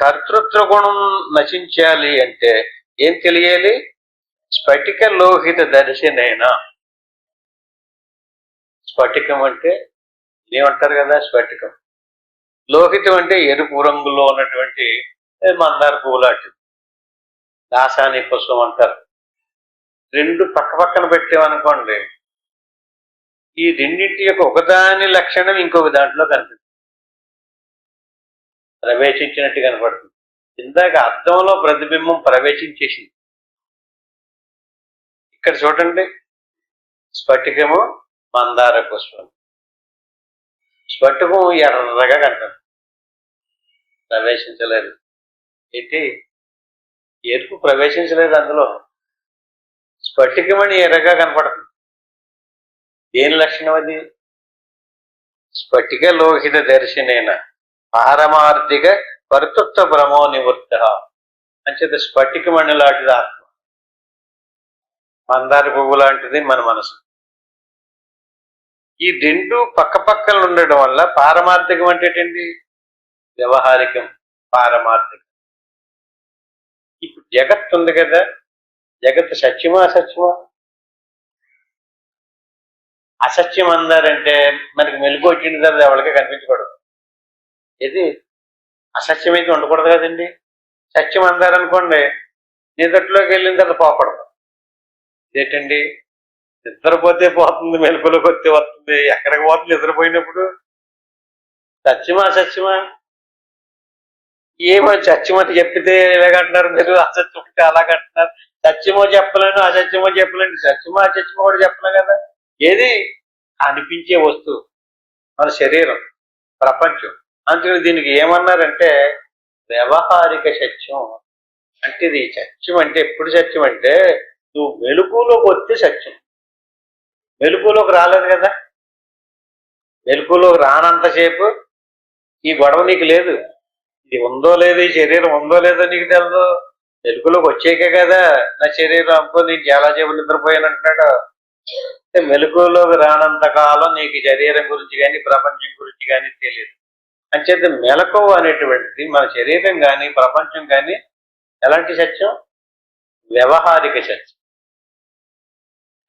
కర్తృత్వ గుణం నశించాలి అంటే ఏం తెలియాలి? స్ఫటిక లోహిత దర్శనైనా. స్ఫటికం అంటే ఏమంటారు కదా, స్ఫటికం. లోహితం అంటే ఎరుపు రంగులో ఉన్నటువంటి మందార పువ్వు లాంటిది, దాసాని పుష్పం అంటారు. రెండు పక్క పక్కన పెట్టామనుకోండి, ఈ రెండింటి యొక్క ఒకదాని లక్షణం ఇంకొక దాంట్లో కనిపిస్తుంది, ప్రవేశించినట్టు కనపడుతుంది. ఇందాక అద్దంలో ప్రతిబింబం ప్రవేశించేసింది, ఇక్కడ చూడండి స్ఫటికము మందార పుష్పం. స్ఫటికం ఎర్రగా కనపడుతుంది, ప్రవేశించలేదు. ఏంటి ఎరుపు ప్రవేశించలేదు అందులో, స్ఫటికమని ఎర్రగా కనపడుతుంది. దేని లక్షణం అది? స్ఫటిక లోహిత దర్శనైన పారమార్థిక కర్తృత్వ భ్రమో నివృత్త. అంచేత స్ఫటికమణి లాంటిది ఆత్మ, మందార పువ్వు లాంటిది మన మనసు. ఈ రెండు పక్క పక్కన ఉండడం వల్ల పారమార్థికం అంటే ఏంటి? వ్యవహారికం, పారమార్థికం. ఇప్పుడు జగత్ ఉంది కదా, జగత్ సత్యమా అసత్యమా? అసత్యం అన్నారంటే మనకి మెలుగు వచ్చిన తర్వాత ఎవరికే కనిపించకూడదు. ఇది అసత్యం అయితే ఉండకూడదు కదండి. సత్యం అన్నారనుకోండి, నిద్రలోకి వెళ్ళిన తర్వాత పోకూడదు. ఇదేంటండి, నిద్రపోతే పోతుంది, మెలుగులోకి వస్తే వస్తుంది, ఎక్కడికి పోతుంది నిద్రపోయినప్పుడు? సత్యమా అసత్యమా? ఏమో సత్యమో చెప్పితే ఇలాగంటున్నారు మీరు, అసత్యం అంటే అలాగంటున్నారు. సత్యమో చెప్పలేను, అసత్యమో చెప్పలేండి, సత్యమో అసత్యమో కూడా చెప్పలేం కదా. ఏది అనిపించే వస్తువు మన శరీరం, ప్రపంచం. అందుకని దీనికి ఏమన్నారంటే వ్యవహారిక సత్యం. అంటే ఇది సత్యం అంటే ఎప్పుడు సత్యం అంటే నువ్వు మెలుకులోకి వస్తే సత్యం. మెలుకులోకి రాలేదు కదా, మెలుకులోకి రానంతసేపు ఈ గొడవ నీకు లేదు. ఇది ఉందో లేదో, ఈ శరీరం ఉందో లేదో నీకు తెలదు. మెలుకులోకి వచ్చేకే కదా నా శరీరం అబ్బో నీకు చాలా సేపు నిద్రపోయాను అంటున్నాడు. మెలుకులోకి రానంత కాలం నీకు శరీరం గురించి కానీ ప్రపంచం గురించి కానీ తెలియదు. అంచేత మెలకువ అనేటువంటిది మన శరీరం కానీ ప్రపంచం కానీ ఎలాంటి సత్యం? వ్యవహారిక సత్యం.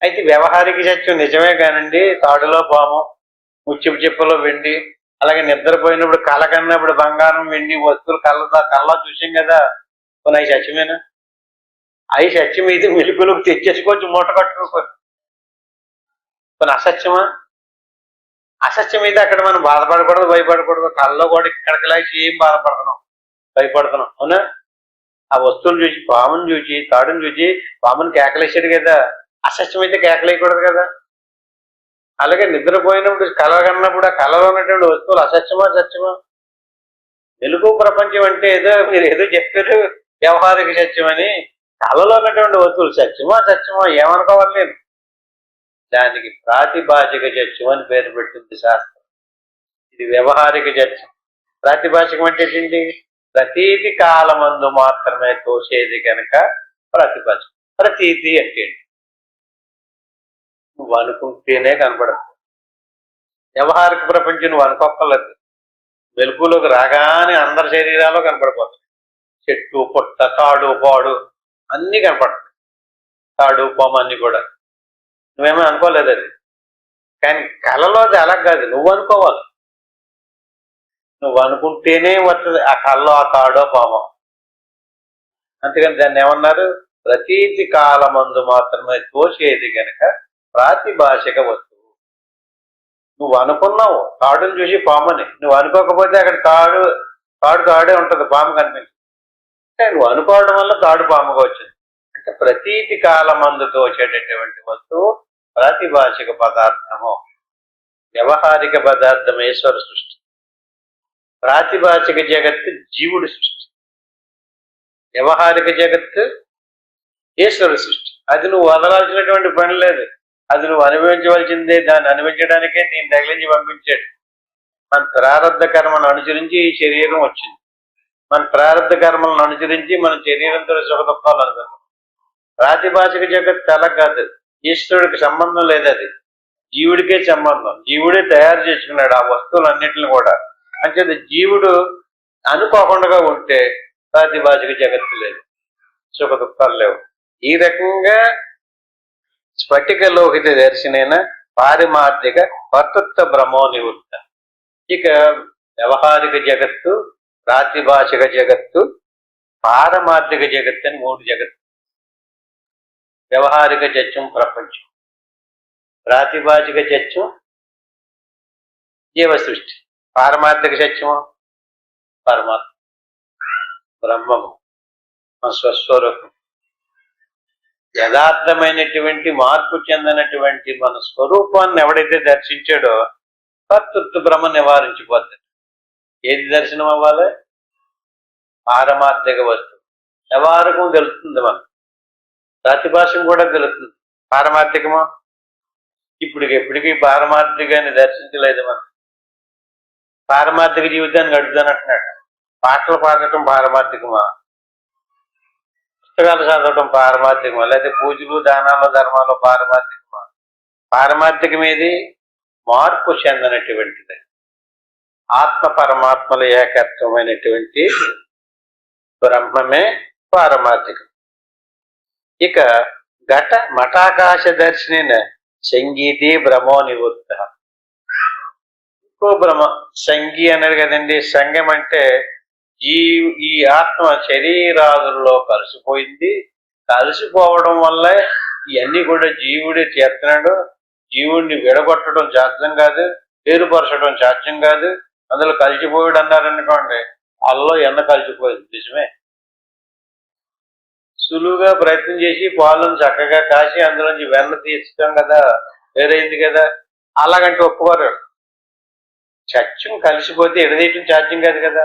అయితే వ్యవహారిక సత్యం నిజమే కానండి, తాడులో పాము, ముచ్చిపు చిప్పలో వెండి, అలాగే నిద్రపోయినప్పుడు కళ కన్నప్పుడు బంగారం వెండి వస్తువులు కళ్ళలో చూసాం కదా, కొన్ని అవి సత్యమేనా? అవి సత్యం అయితే మెలుకులోకి తెచ్చేసుకోవచ్చు, మూట కట్టుకోవచ్చు. కొన్ని అసత్యమా? అసత్యం అయితే అక్కడ మనం బాధపడకూడదు, భయపడకూడదు. కళ్ళలో కూడా ఇక్కడికి ఏం బాధపడుతున్నాం, భయపడుతున్నాం, అవునా? ఆ వస్తువులు చూసి, పామును చూసి, తాడును చూసి పాముని కేకలేసాడు కదా, అసత్యం అయితే కేకలేయకూడదు కదా. అలాగే నిద్రపోయినప్పుడు కళ కన్నప్పుడు ఆ కళలో ఉన్నటువంటి వస్తువులు అసత్యమా సత్యమా? వెలుగు ప్రపంచం అంటే ఏదో మీరు ఏదో చెప్పారు వ్యవహారిక సత్యం అని. కళలో ఉన్నటువంటి వస్తువులు సత్యమా సత్యమా ఏమనుకోవాలి నేను? దానికి ప్రాతిభాషిక సత్యం అని పేరు పెట్టింది శాస్త్రం. ఇది వ్యవహారిక సత్యం. ప్రాతిభాషికం అంటే ఏంటి? ప్రతీతి కాలమందు మాత్రమే తోసేది కనుక ప్రాతిభాషికం. ప్రతీతి అంటే నువ్వు అనుకుంటేనే కనపడదు. వ్యవహారిక ప్రపంచం నువ్వు అనుకోక్కర్లేదు, వెలుగులోకి రాగానే అందరి శరీరాల్లో కనపడిపోతుంది. చెట్టు పుట్ట తాడు పాడు అన్నీ కనపడతాయి, తాడు పాము అన్ని కూడా. నువ్వేమో అనుకోలేదు అది. కానీ కళలో అది అలా కాదు, నువ్వు అనుకోవాలి. నువ్వు అనుకుంటేనే వస్తుంది ఆ కళ్ళలో ఆ తాడో పామో. అంతేకాని దాన్ని ఏమన్నారు? ప్రతీతి కాలమందు మాత్రమే తోసేది కనుక ప్రాతిభాషిక వస్తువు. నువ్వు అనుకున్నావు తాడుని చూసి పాముని, నువ్వు అనుకోకపోతే అక్కడ తాడే ఉంటుంది, పాము కనిపించింది. అంటే నువ్వు అనుకోవడం వల్ల తాడు పాముగా వచ్చింది. అంటే ప్రతీతి కాలమందు తోచేటటువంటి వస్తువు ప్రాతిభాషిక పదార్థము. వ్యవహారిక పదార్థం ఈశ్వర సృష్టి, ప్రాతిభాషిక జగత్తు జీవుడి సృష్టి, వ్యవహారిక జగత్తు ఈశ్వర సృష్టి. అది నువ్వు వదలాల్సినటువంటి పని లేదు, అది నువ్వు అనుభవించవలసిందే. దాన్ని అనుభవించడానికే దీన్ని తగిలించి పంపించాడు. మన ప్రారంధ కర్మను అనుసరించి ఈ శరీరం వచ్చింది. మన ప్రారంధ కర్మలను అనుసరించి మన శరీరంతో సుఖ దుఃఖాలు అనుకుంటాం. ప్రాతిభాషిక జగత్తు అలా కాదు, ఈశ్వరుడికి సంబంధం లేదు, అది జీవుడికే సంబంధం. జీవుడే తయారు చేసుకున్నాడు ఆ వస్తువులన్నింటిని కూడా. అంటే జీవుడు అనుకోకుండా ఉంటే ప్రాతిభాషిక జగత్తు లేదు, సుఖ దుఃఖాలు లేవు. ఈ రకంగా స్ఫటిక లోహిత దర్శనైన పారిమార్థిక కర్తృత్వ బ్రహ్మో నివృత్త. ఇక వ్యవహారిక జగత్తు, ప్రాతిభాషిక జగత్తు, పారమార్థిక జగత్తు అని మూడు జగత్తు. వ్యవహారిక చత్యం ప్రపంచం, ప్రాతిభాషిక చత్యం జీవ సృష్టి, పారమార్థిక సత్యము పరమాత్మ బ్రహ్మము మన స్వస్వరూపం. యథార్థమైనటువంటి మార్పు చెందినటువంటి మన స్వరూపాన్ని ఎవడైతే దర్శించాడో కర్తృత్వ బ్రహ్మ నివారించిపోతుంది. ఏది దర్శనం అవ్వాలి? పారమార్థిక వస్తువు. వ్యవహారకం తెలుస్తుంది, మనం ప్రాతిభాషం కూడా తెలుస్తుంది. పారమార్థికమా ఎప్పటికీ పారమార్థికాన్ని దర్శించలేదు. మనం పారమార్థిక జీవితాన్ని గడుపుతానంటున్నాడు. పాటలు పాడటం పారమార్థికమా? పుస్తకాలు చదవటం పారమార్థికమా? లేకపోతే పూజలు, దానాలు, ధర్మాలు పారమార్థికమా? పారమార్థికమేది మార్పు చెందినటువంటిది, ఆత్మ పరమాత్మల ఏకత్వమైనటువంటి బ్రహ్మమే పారమార్థికం. ఇక ఘట మఠాకాశ దర్శిన సంగీతి బ్రహ్మో నివృత్త. ఇంకో బ్రహ్మ సంగి అన్నారు కదండి. సంగం అంటే ఈ ఆత్మ శరీరాదుల్లో కలిసిపోయింది. కలిసిపోవడం వల్ల ఇవన్నీ కూడా జీవుడే చేస్తున్నాడు. జీవుడిని విడగొట్టడం సాధ్యం కాదు, వేరుపరచడం సాధ్యం కాదు. అందులో కలిసిపోయాడు అన్నారనుకోండి, అల్లో ఎన్న కలిసిపోయింది, నిజమే. సులువుగా ప్రయత్నం చేసి పాలను చక్కగా కాసి అందులోంచి వెన్న తీర్చడం కదా, వేరైంది కదా, అలాగంటే ఒప్పుకోరు. సత్యం కలిసిపోతే ఎడదీయటం సాధ్యం కాదు కదా.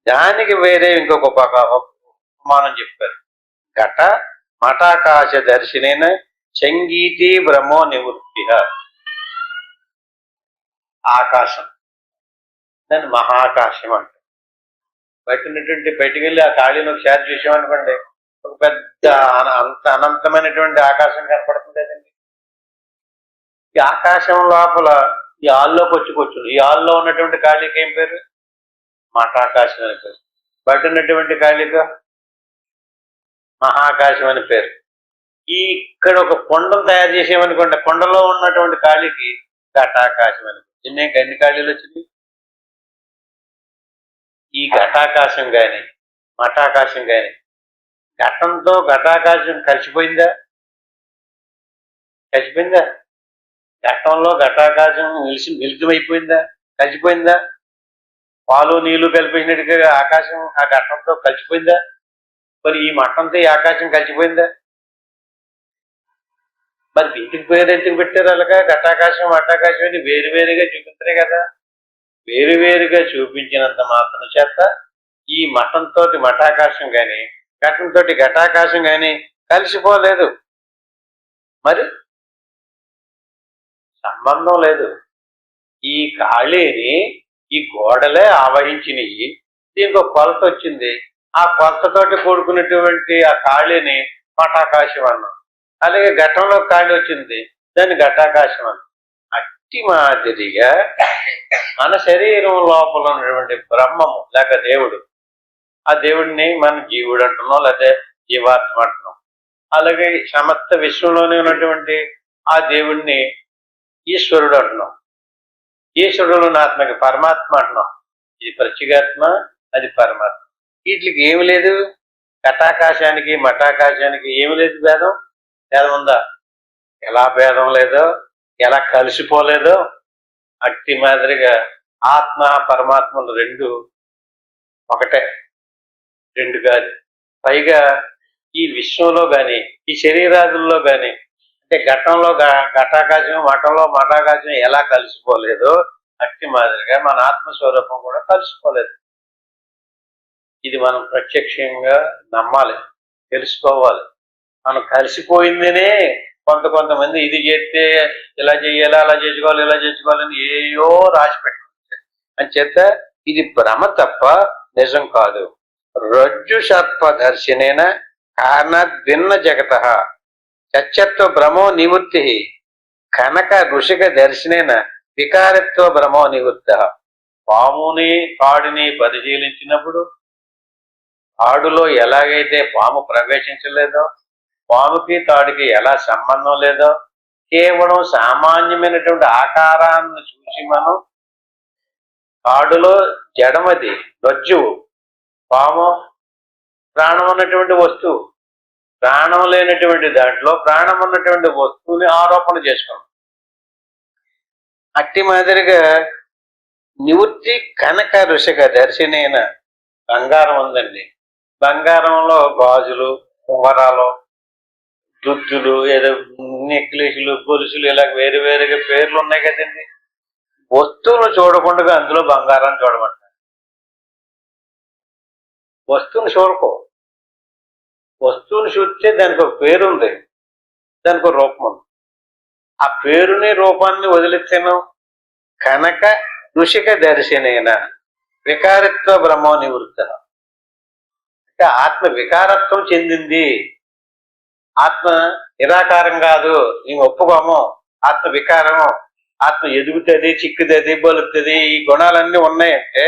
దానికి వేరే ఇంకొక ఉపమానం చెప్పారు. ఘట మఠాకాశ దర్శనైన సంగీతి బ్రహ్మో నివృత్తి. ఆకాశం, దాన్ని మహాకాశం అంట. బయటికి వెళ్ళి ఆ ఖాళీని ఒకసారి చూసామనుకోండి, ఒక పెద్ద అంత అనంతమైనటువంటి ఆకాశం కనపడుతుంది కదండి. ఈ ఆకాశం లోపల ఈ హాల్లోకి వచ్చుకోవచ్చు. ఈ హాల్లో ఉన్నటువంటి ఖాళీకి ఏం పేరు? మఠాకాశం అని పేరు. బయట ఉన్నటువంటి ఖాళీగా మహాకాశం అని పేరు. ఇక్కడ ఒక కొండను తయారు చేసామనుకోండి, కొండలో ఉన్నటువంటి ఖాళీకి ఘటాకాశం అని పేరు. ఎన్ని ఖాళీలు వచ్చినాయి? ఈ ఘటాకాశం కానీ మఠాకాశం కానీ ఘటంతో ఘటాకాశం కలిసిపోయిందా? ఘటంలో ఘటాకాశం మిళితమైపోయిందా? కలిసిపోయిందా? పాలు నీళ్లు కలిపేసినట్టుగా ఆకాశం ఆ ఘటంతో కలిసిపోయిందా? మరి ఈ మఠంతో ఈ ఆకాశం కలిసిపోయిందా? మరి ఇంటికి పేరు ఎందుకు పెట్టారు? అలాగా ఘటాకాశం మఠాకాశం అని వేరువేరుగా చూపించరే కదా. వేరువేరుగా చూపించినంత మాత్రం చేత ఈ మఠంతో మఠాకాశం కానీ ఘటంతో ఘటాకాశం కానీ కలిసిపోలేదు. మరి సంబంధం లేదు. ఈ ఖాళీని ఈ గోడలే ఆవహించినవి. దీనికి ఒక కొలత వచ్చింది. ఆ కొలతతోటి కూడుకున్నటువంటి ఆ ఖాళీని మఠాకాశం అన్నాం. అలాగే ఘటంలో ఖాళీ వచ్చింది, దాన్ని ఘటాకాశం అన్నాం. అట్టి మాదిరిగా మన శరీరం లోపల ఉన్నటువంటి బ్రహ్మము లేక దేవుడు, ఆ దేవుడిని మనం జీవుడు అంటున్నాం, లేకపోతే జీవాత్మ అంటున్నాం. అలాగే సమస్త విశ్వంలోనే ఉన్నటువంటి ఆ దేవుడిని ఈశ్వరుడు అంటున్నాం. ఈశ్వరుడు ఆత్మకి పరమాత్మ అంటున్నాం. ఇది ప్రత్యేగాత్మ, అది పరమాత్మ. వీటికి ఏమి లేదు. ఘటాకాశానికి మఠాకాశానికి ఏమి లేదు భేదం. భేదం ఉందా? ఎలా భేదం లేదో, ఎలా కలిసిపోలేదో అట్టి మాదిరిగా ఆత్మ పరమాత్మలు రెండు ఒకటే, రెండు కాదు. పైగా ఈ విశ్వంలో కానీ ఈ శరీరాదుల్లో కానీ అంటే ఘట్టంలో ఘటాకాశం, మఠంలో మఠాకాశం ఎలా కలిసిపోలేదో అట్టి మాదిరిగా మన ఆత్మస్వరూపం కూడా కలిసిపోలేదు. ఇది మనం ప్రత్యక్షంగా నమ్మాలి, తెలుసుకోవాలి. మనం కలిసిపోయిందనే కొంతమంది ఇది చేస్తే ఇలా చేయాలి, అలా చేసుకోవాలి, ఇలా చేసుకోవాలని ఏయో రాసి పెట్టుకుంటారు. అని చేత ఇది భ్రమ తప్ప నిజం కాదు. రజ్జు సర్ప దర్శనేన కారణ భిన్న జగత చచ్చత్వ భ్రమో నివృత్తి కనక ఋషిక దర్శనేన వికారత్వ భ్రమో నివృత్త. పాముని కాడుని పరిశీలించినప్పుడు తాడులో ఎలాగైతే పాము ప్రవేశించలేదో, పాముకి తాడుకి ఎలా సంబంధం లేదో, కేవలం సామాన్యమైనటువంటి ఆకారాన్ని చూసి మనం తాడులో జడమది రజ్జువు, పాము ప్రాణం ఉన్నటువంటి వస్తువు, ప్రాణం లేనటువంటి దాంట్లో ప్రాణం ఉన్నటువంటి వస్తువుని ఆరోపణ చేసుకున్నాం. అట్టి మాదిరిగా నివృత్తి కనక ఋషిక దర్శనైన బంగారం ఉందండి. బంగారంలో గాజులు, ఉంగరాలు, దుద్దులు, ఏదో నెక్లెస్లు, గొలుసులు ఇలా వేరు వేరుగా పేర్లు ఉన్నాయి కదండి. వస్తువును చూడకుండా అందులో బంగారాన్ని చూడమంటారు. వస్తువుని చూడకో, వస్తువుని చూస్తే దానికి ఒక పేరు ఉంది, దానికి ఒక రూపం ఉంది. ఆ పేరుని రూపాన్ని వదిలితేను కనక ఋషిక దర్శనైన వికారత్వ బ్రహ్మో నివృత్త. అంటే ఆత్మ వికారత్వం చెందింది, ఆత్మ నిరాకారం కాదు, మేము ఒప్పుకోము. ఆత్మ వికారము, ఆత్మ ఎదుగుతుంది, చిక్కుతుంది, బలుతుంది, ఈ గుణాలన్నీ ఉన్నాయంటే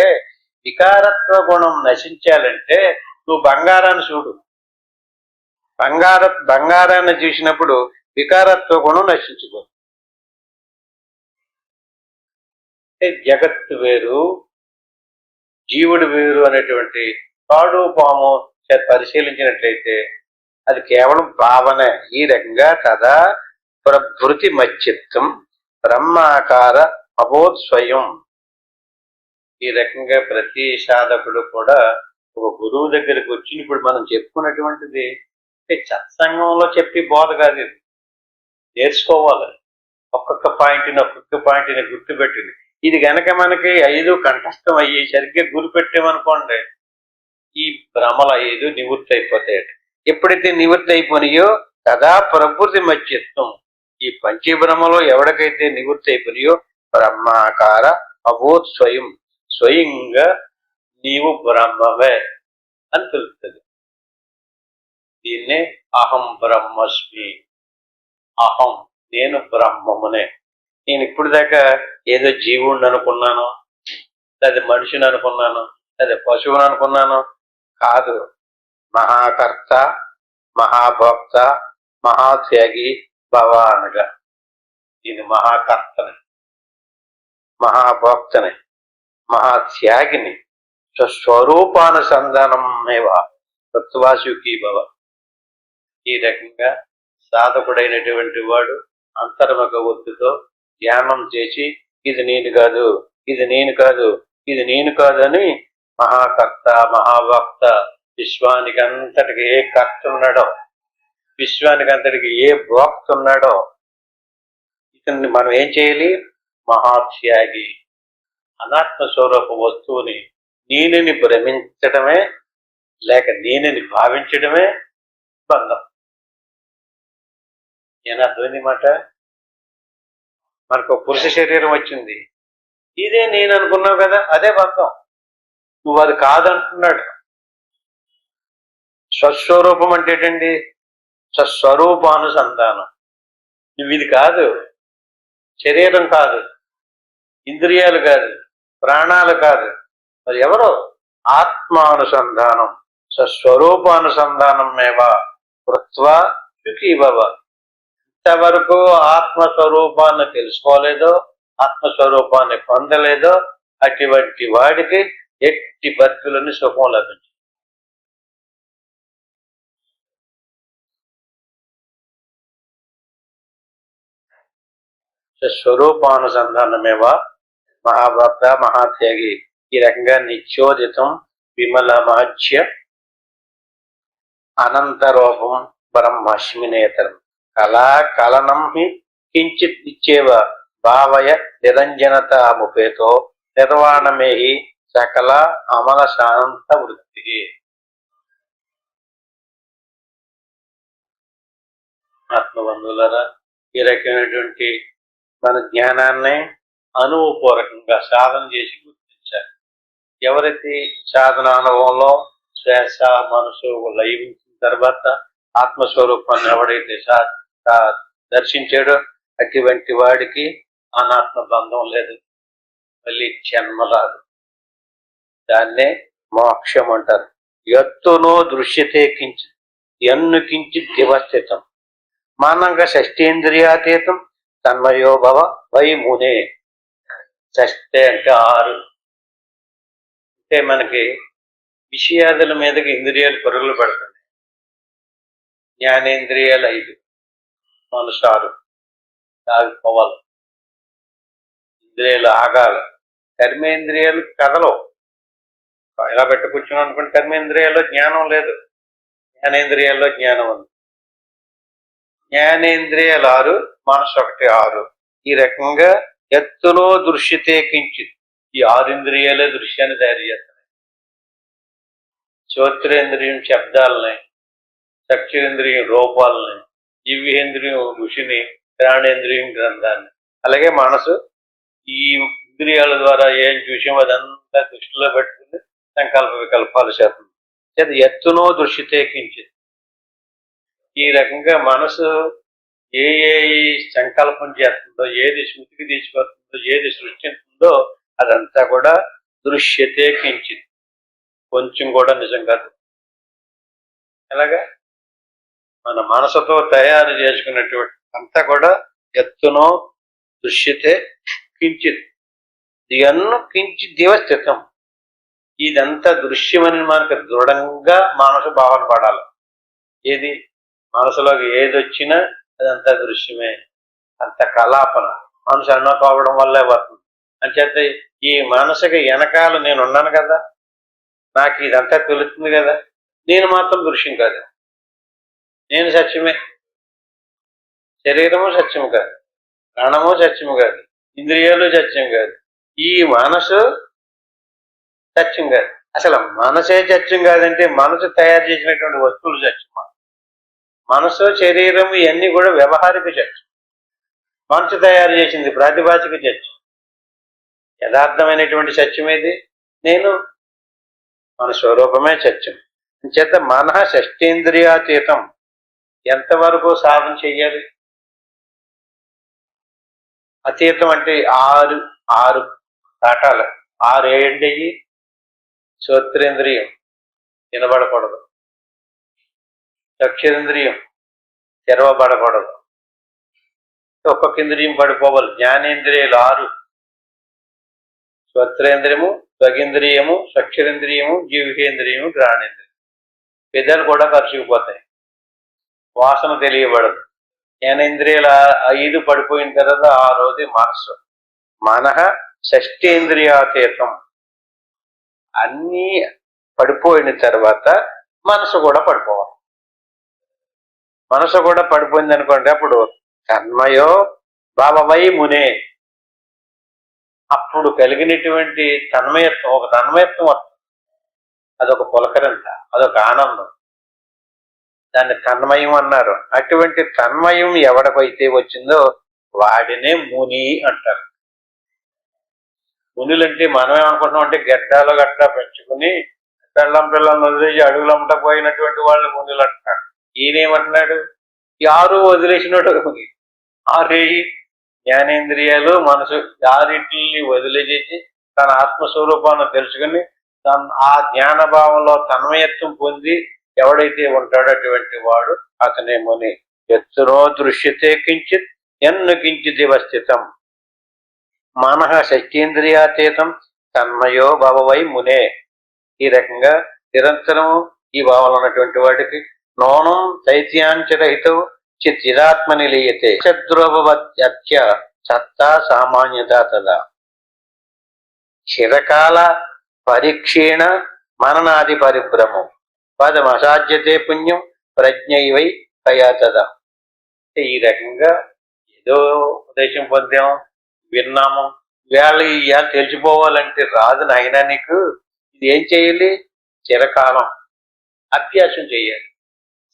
వికారత్వ గుణం నశించాలంటే నువ్వు బంగారాన్ని చూడు. బంగారాన్ని చూసినప్పుడు వికారత్వ గుణం నశించుకో. జగత్తు వేరు, జీవుడు వేరు అనేటువంటి తాడు పాము పరిశీలించినట్లయితే అది కేవలం భావన. ఈ రకంగా కదా ప్రభృతి మచ్చిత్తం బ్రహ్మాకార అబోధ్ స్వయం. ఈ రకంగా ప్రతి సాధకుడు కూడా ఒక గురువు దగ్గరికి వచ్చి ఇప్పుడు మనం చెప్పుకున్నటువంటిది సత్సంగంలో చెప్పి బోధ కాదు, ఇది నేర్చుకోవాలి. ఒక్కొక్క పాయింట్ని గుర్తుపెట్టింది. ఇది గనక మనకి 5 కంఠస్థం అయ్యి సరిగ్గా గురి పెట్టామనుకోండి, ఈ భ్రమల 5 నివృత్తి అయిపోతాయట. ఎప్పుడైతే నివృత్తి అయిపోయినాయో కదా ప్రకృతి మధ్యత్వం. ఈ పంచభ్రమలో ఎవరికైతే నివృత్తి అయిపోయినాయో బ్రహ్మాకార అబోధ్ స్వయం, స్వయంగా నీవు బ్రహ్మవే అని తెలుస్తుంది. దీన్నే అహం బ్రహ్మస్మి, అహం నేను బ్రహ్మమునే. నేను ఇప్పుడు దాకా ఏదో జీవుడిని అనుకున్నాను, లేదా మనిషిని అనుకున్నాను, లేదా పశువుని అనుకున్నాను. కాదు, మహాకర్త, మహాభోక్త, మహాత్యాగి భవానుగా. ఇది మహాకర్తని, మహాభోక్తని, మహాత్యాగిని, స్వస్వరూపానుసంధానమేవా తత్వాసుఖీ భవ. ఈ రకంగా సాధకుడైనటువంటి వాడు అంతర్ముఖ వృత్తితో ధ్యానం చేసి ఇది నేను కాదు, ఇది నేను కాదు, ఇది నేను కాదని మహాకర్త, మహాభక్త, విశ్వానికి అంతటికి ఏ కర్త ఉన్నాడో, విశ్వానికి అంతటికి ఏ భోక్త ఉన్నాడో ఇతన్ని మనం ఏం చేయాలి? మహాత్యాగి. అనాత్మ స్వరూప వస్తువుని నేనని భ్రమించడమే లేక నేనని భావించడమే బంధం. ఏమర్థమైంది మాట? మనకు పురుష శరీరం వచ్చింది, ఇదే నేను అనుకున్నావు కదా, అదే బంధం. నువ్వు అది కాదంటున్నాడు. స్వస్వరూపం అంటే ఏంటండి? స్వస్వరూపానుసంధానం. నువ్వు ఇది కాదు, శరీరం కాదు, ఇంద్రియాలు కాదు, ప్రాణాలు కాదు, మరి ఎవరో? ఆత్మానుసంధానం, స్వస్వరూపానుసంధానం మేవా కృత్వా సుఖీ భవ. ఇంతవరకు ఆత్మస్వరూపాన్ని తెలుసుకోలేదో, ఆత్మస్వరూపాన్ని పొందలేదో అటువంటి వాడికి ఎట్టి బతుకులని సుఖం లభించు. స్వరూపానుసంధానమేవా మహాభక్త, మహాత్యాగి. ఈ రకంగా నిత్యోదితం విమలమాచ్య అనంతరూపం బ్రహ్మస్మినేతరం. కళా కలనం హి కించిత్ ఇచ్చేవ భావయ నిరంజనతాముపేతో నిర్వాణమే హి సకల అమల శాంత వృత్తి. ఆత్మబంధువులరా, ఈ రకమైనటువంటి మన జ్ఞానాన్ని అనుభవపూర్వకంగా సాధన చేసి గుర్తించాలి. ఎవరైతే సాధన అనుభవంలో శ్వాస మనసు లయించిన తర్వాత ఆత్మస్వరూపాన్ని ఎవడైతే దర్శించాడో అటువంటి వాడికి అనాత్మ బంధం లేదు, మళ్ళీ జన్మ రాదు. దాన్నే మోక్షం అంటారు. ఎత్తునో దృశ్యతే కించిత్ ఎన్ను కించిత్ దివస్థితం మానంగ షష్ఠేంద్రియాతీతం తన్మయో భవ వై మునే. షష్ఠే అంటే 6. అంటే మనకి విషయాదుల మీదకి ఇంద్రియాలు పరుగులు పెడుతున్నాయి. జ్ఞానేంద్రియాలు 5, మనసు 6. ఆగిపోవాలి, ఇంద్రియాలు ఆగాలి. కర్మేంద్రియాలు కదలవు. ఇలా పెట్టి కూర్చున్నాం అనుకోండి, కర్మేంద్రియాల్లో జ్ఞానం లేదు, జ్ఞానేంద్రియాల్లో జ్ఞానం ఉంది. జ్ఞానేంద్రియాలు 6, మనసు 1, 6. ఈ రకంగా ఎత్తులో దృశ్యతే కించిత్ ఈ 6 ఇంద్రియాలే దృశ్యాన్ని తయారు చేస్తున్నాయి. శ్రోత్రేంద్రియం శబ్దాలని, చక్షురేంద్రియం రూపాలని, జివ్వేంద్రియం ఋషిని, ఘ్రాణేంద్రియం గ్రంథాన్ని. అలాగే మనసు ఈ ఇంద్రియాల ద్వారా ఏం చూసామో అదంతా దృష్టిలో పెట్టుకుని సంకల్ప వికల్పాలు చేస్తుంది. ఎత్తునో దృశ్యతే కించిత్. ఈ రకంగా మనసు ఏ సంకల్పం చేస్తుందో, ఏది స్మృతికి తీసుకొస్తుందో, ఏది సృష్టిస్తుందో అదంతా కూడా దృశ్యతే కించిత్, కొంచెం కూడా నిజం కాదు. అలాగా మన మనసుతో తయారు చేసుకున్నటువంటి అంతా కూడా ఎత్తునో దృశ్యతే కించిత్ ఎన్ను కించిత్ దివస్థితం. ఇదంతా దృశ్యమని మనకు దృఢంగా మనసు భావన పడాలి. ఏది మనసులోకి ఏది వచ్చినా అదంతా దృశ్యమే, అంత కలాపన. మనసు అన్నకోవడం వల్లే వస్తుంది. అంచేత ఈ మనసుకి వెనకాల నేను ఉన్నాను కదా, నాకు ఇదంతా తెలుస్తుంది కదా, నేను మాత్రం దృశ్యం కాదు. నేను సత్యమే, శరీరము సత్యము కాదు, ప్రాణము సత్యము కాదు, ఇంద్రియాలు సత్యం కాదు, ఈ మనసు సత్యం కాదు. అసలు మనసే సత్యం కాదంటే మనసు తయారు చేసినటువంటి వస్తువులు సత్యమా? మనసు శరీరము ఇవన్నీ కూడా వ్యవహారిక సత్యం. మనసు తయారు చేసింది ప్రాతిభాషిక సత్యం. యథార్థమైనటువంటి సత్యం ఏది? నేను, మన స్వరూపమే సత్యం. చేత మనః షష్ఠేంద్రియాతీతం. ఎంతవరకు సాధన చెయ్యాలి? అతీతం అంటే 6 దాటాలి. 6 ఏంటయ్యి? శ్రోత్రేంద్రియం వినబడకూడదు, చక్షురేంద్రియం తెరవబడకూడదు, ఒక్కొక్క ఇంద్రియం పడిపోవాలి. జ్ఞానేంద్రియాలు 6: శ్రోత్రేంద్రియము, త్వగింద్రియము, చక్షురేంద్రియము, జీవికేంద్రియము, ఘ్రాణేంద్రియం. పెద్దలు కూడా ఖర్చుకుపోతాయి, వాసన తెలియబడదు. జ్ఞానేంద్రియాలు 5 పడిపోయిన తర్వాత 6వది మనస్సు. మనః షష్ఠేంద్రియాతీతం. అన్నీ పడిపోయిన తర్వాత మనసు కూడా పడిపోవాలి. మనసు కూడా పడిపోయింది అనుకోండి, అప్పుడు తన్మయో భావవై మునే. అప్పుడు కలిగినటువంటి తన్మయత్వం, ఒక తన్మయత్వం వస్తుంది. అదొక పులకరంత, అదొక ఆనందం. దాన్ని తన్మయం అన్నారు. అటువంటి తన్మయం ఎవడికైతే వచ్చిందో వాడినే ముని అంటారు. మునులంటే మనం ఏమనుకుంటున్నాం అంటే గడ్డాలు గట్టా పెంచుకుని పిల్లలను వదిలేసి అడుగులమ్మట పోయినటువంటి వాళ్ళు మునులు అంటున్నాడు. ఈయనేమంటున్నాడు? 6 వదిలేసినట్టు 6 జ్ఞానేంద్రియాలు, మనసు 6 వదిలేసేసి తన ఆత్మస్వరూపాన్ని తెలుసుకుని ఆ జ్ఞానభావంలో తన్మయత్వం పొంది ఎవడైతే ఉంటాడో అటువంటి వాడు అతనే ముని. ఎత్తునో దృశ్యతే కించిత్ ఎన్ను కించిత్ స్థితం మనః షష్ఠేంద్రియాతీతం తన్మయో భవవై మునే. ఈ రకంగా నిరంతరము ఈ భావంలో ఉన్నటువంటి వాడికి నోనం చైత్యాంచరహితం చిరాత్మని లీయతే శత్రుభవత్య సత్తా సామాన్యత తదా చిరకాల పరీక్షేణ మననాది పరిభ్రమం పదమసాధ్యతే పుణ్యం ప్రజ్ఞైవై కయా తదా. ఈ రకంగా ఏదో ఉపదేశం పొందాం, విన్నాము, ఇవాళ తెలిసిపోవాలంటే రాదు నాయనా నీకు. ఇది ఏం చేయాలి? చిరకాలం అభ్యాసం చేయాలి,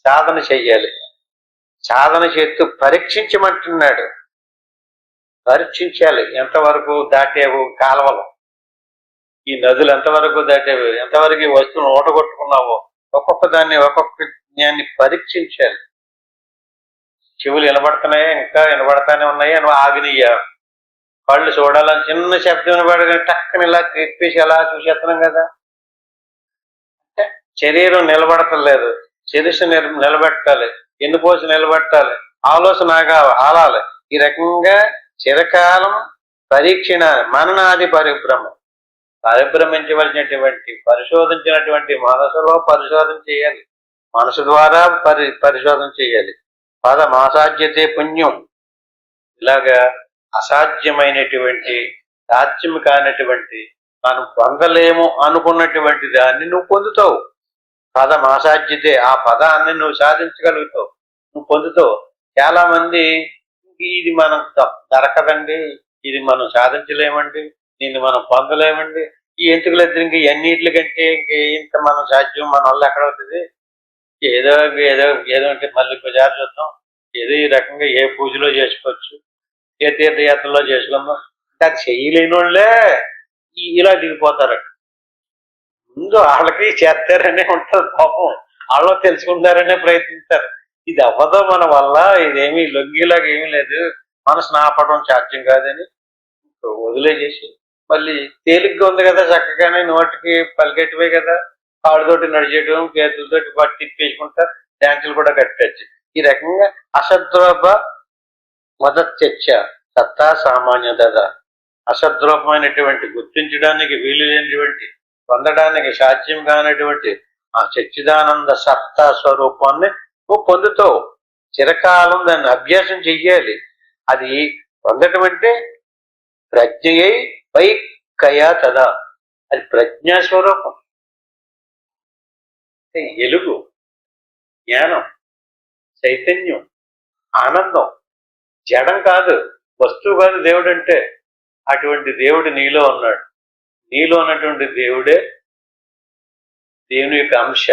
సాధన చెయ్యాలి. సాధన చేస్తూ పరీక్షించమంటున్నాడు. పరీక్షించాలి. ఎంతవరకు దాటేవు కాలువలు, ఈ నదులు ఎంతవరకు దాటేవు, ఎంతవరకు ఈ వస్తువును ఓటగొట్టుకున్నావో ఒక్కొక్క దాన్ని పరీక్షించాలి. చెవులు వినబడుతున్నాయా? ఇంకా వినబడతానే ఉన్నాయి అని ఆగినయ్యా. కళ్ళు చూడాలని చిన్న శబ్దం వినబడగానే టక్కని ఇలా తిప్పేసి అలా చూసేస్తున్నాం కదా. శరీరం నిలబడతలేదు, శిరస్సు నిలబెట్టాలి, ఎన్నుపోసి నిలబెట్టాలి, ఆలోచనగా ఆలాలి. ఈ రకంగా చిరకాలం పరీక్షణ మననాది పరిభ్రమం. పరిభ్రమించవలసినటువంటి పరిశోధించినటువంటి మనసులో పరిశోధన చేయాలి, మనసు ద్వారా పరిశోధన చేయాలి. మాసాధ్యతే పుణ్యం. ఇలాగా అసాధ్యమైనటువంటి, సాధ్యం కానటువంటి, మనం పొందలేము అనుకున్నటువంటి దాన్ని నువ్వు పొందుతావు. మాసాధ్యతే, ఆ పదాన్ని నువ్వు సాధించగలుగుతావు, నువ్వు పొందుతావు. చాలా మంది ఇది మనం దొరకదండి, ఇది మనం సాధించలేమండి, దీన్ని మనం పొందలేమండి, ఈ ఎంటుకలిద్దరు ఇంక ఎన్నిటి కంటే ఇంత మనం సాధ్యం మన వల్ల ఎక్కడవుతుంది, ఏదో ఏదో ఏదో అంటే మళ్ళీ ప్రచారం చూద్దాం, ఏదో ఈ రకంగా ఏ పూజలో చేసుకోవచ్చు, ఏ తీర్థయాత్రలో చేసుకుందాం. అది చేయలేని వాళ్ళే ఇలా దిగిపోతారట. ముందు వాళ్ళకి చేస్తారనే ఉంటుంది పాపం, వాళ్ళు తెలుసుకుంటారనే ప్రయత్నిస్తారు. ఇది అవ్వదు మన వల్ల, ఇదేమీ లొంగిలాగా ఏమీ లేదు, మనసు నాపడం సాధ్యం కాదని వదిలేసేసి మళ్ళీ తేలిగ్గా ఉంది కదా, చక్కగానే నోటికి పలికెట్టివే కదా, కాళ్ళతోటి నడిచేయడం, చేతులతోటి పట్టి తిప్పేసుకుంటారు, డ్యాన్సులు కూడా కట్టచ్చు. ఈ రకంగా అసద్రూప మదత్యచ్చ సత్తా సామాన్య దద. అసద్రూపమైనటువంటి, గుర్తించడానికి వీలు లేనటువంటి, పొందడానికి సాధ్యం కానటువంటి ఆ సచ్చిదానంద సత్తా స్వరూపాన్ని నువ్వు పొందుతావు. చిరకాలం దాన్ని అభ్యాసం చెయ్యాలి. అది పొందటం అంటే ప్రజ్ఞయై వైకయా తదా, అది ప్రజ్ఞాస్వరూపం. ఎలుగు, జ్ఞానం, చైతన్యం, ఆనందం. జడం కాదు, వస్తువు కాదు దేవుడు అంటే. అటువంటి దేవుడు నీలో ఉన్నాడు. నీలో ఉన్నటువంటి దేవుడే దేవుని యొక్క అంశ.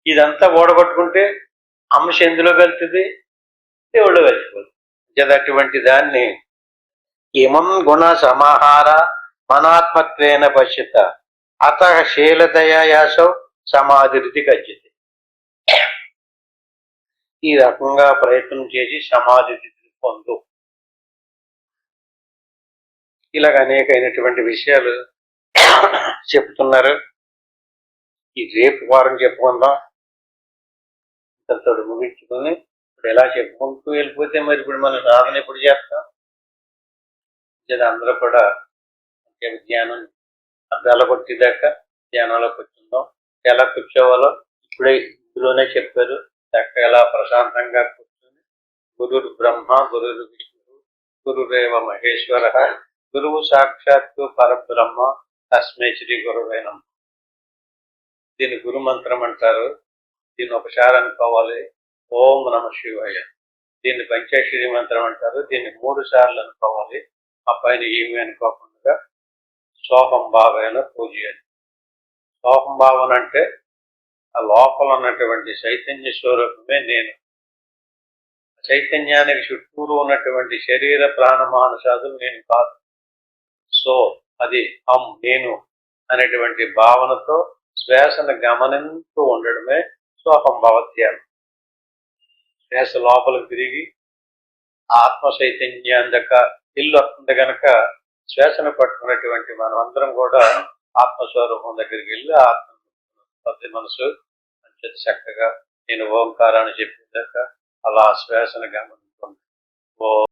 ఇదంతా ఓడగొట్టుకుంటే అంశ ఎందులో కలుతుంది? దేవుళ్ళు కలిసిపోతుంది. అటువంటి దాన్ని ఇమం గుణ సమాహార మనాత్మత్వేన పశ్యత అత శీలతయా యాసౌ సమాధిరితి గజ్యతే. ఈ రకంగా ప్రయత్నం చేసి సమాధి పొందు. ఇలాగ అనేకమైనటువంటి విషయాలు చెప్తున్నారు. ఈ రేపు వారం చెప్పుకుందాం. ఇంతతో ముగించుకుని ఇప్పుడు ఎలా చెప్పుకుంటూ వెళ్ళిపోతే మరి ఇప్పుడు మనం సాధన ఎప్పుడు చేస్తాం? అందరూ కూడా ధ్యానం అద్దాల కొట్టిదాకా ధ్యానంలో కూర్చుందాం. ఎలా కూర్చోవాలో ఇప్పుడే ఇందులోనే చెప్పారు. చక్కగా ఎలా ప్రశాంతంగా కూర్చుని గురుర్ బ్రహ్మ గురుర్ విష్ణు గురురేవ మహేశ్వర గురువు సాక్షాత్తు పరబ్రహ్మ తస్మై శ్రీ గురువే నమః. దీన్ని గురు మంత్రం అంటారు. దీన్ని ఒకసారి అనుకోవాలి, ఓం నమ శివాయ. దీన్ని పంచాక్షరి మంత్రం అంటారు. దీన్ని 3 సార్లు అనుకోవాలి. ఆ పైన ఏమి అనుకోకుండా సోహం భావన పూజ చేయాలి. సోహం భావన అంటే ఆ లోపల ఉన్నటువంటి చైతన్య స్వరూపమే నేను. చైతన్యానికి చుట్టూరు ఉన్నటువంటి శరీర ప్రాణమానసాదులు నేను కాదు. సో అది నేను అనేటువంటి భావనతో శ్వాసను గమనిస్తూ ఉండడమే సోహం భవత్యాలు. శ్వాస లోపలికి తిరిగి ఆత్మ చైతన్యం దాకా ఇల్లు వస్తుంది కనుక శ్వాసను పట్టుకున్నటువంటి మనం అందరం కూడా ఆత్మస్వరూపం దగ్గరికి వెళ్ళి ఆత్మ మనసు అంచేత చక్కగా నేను ఓంకారాన్ని చెప్పేదాకా అలా శ్వాసను గమనిస్తుంది. ఓ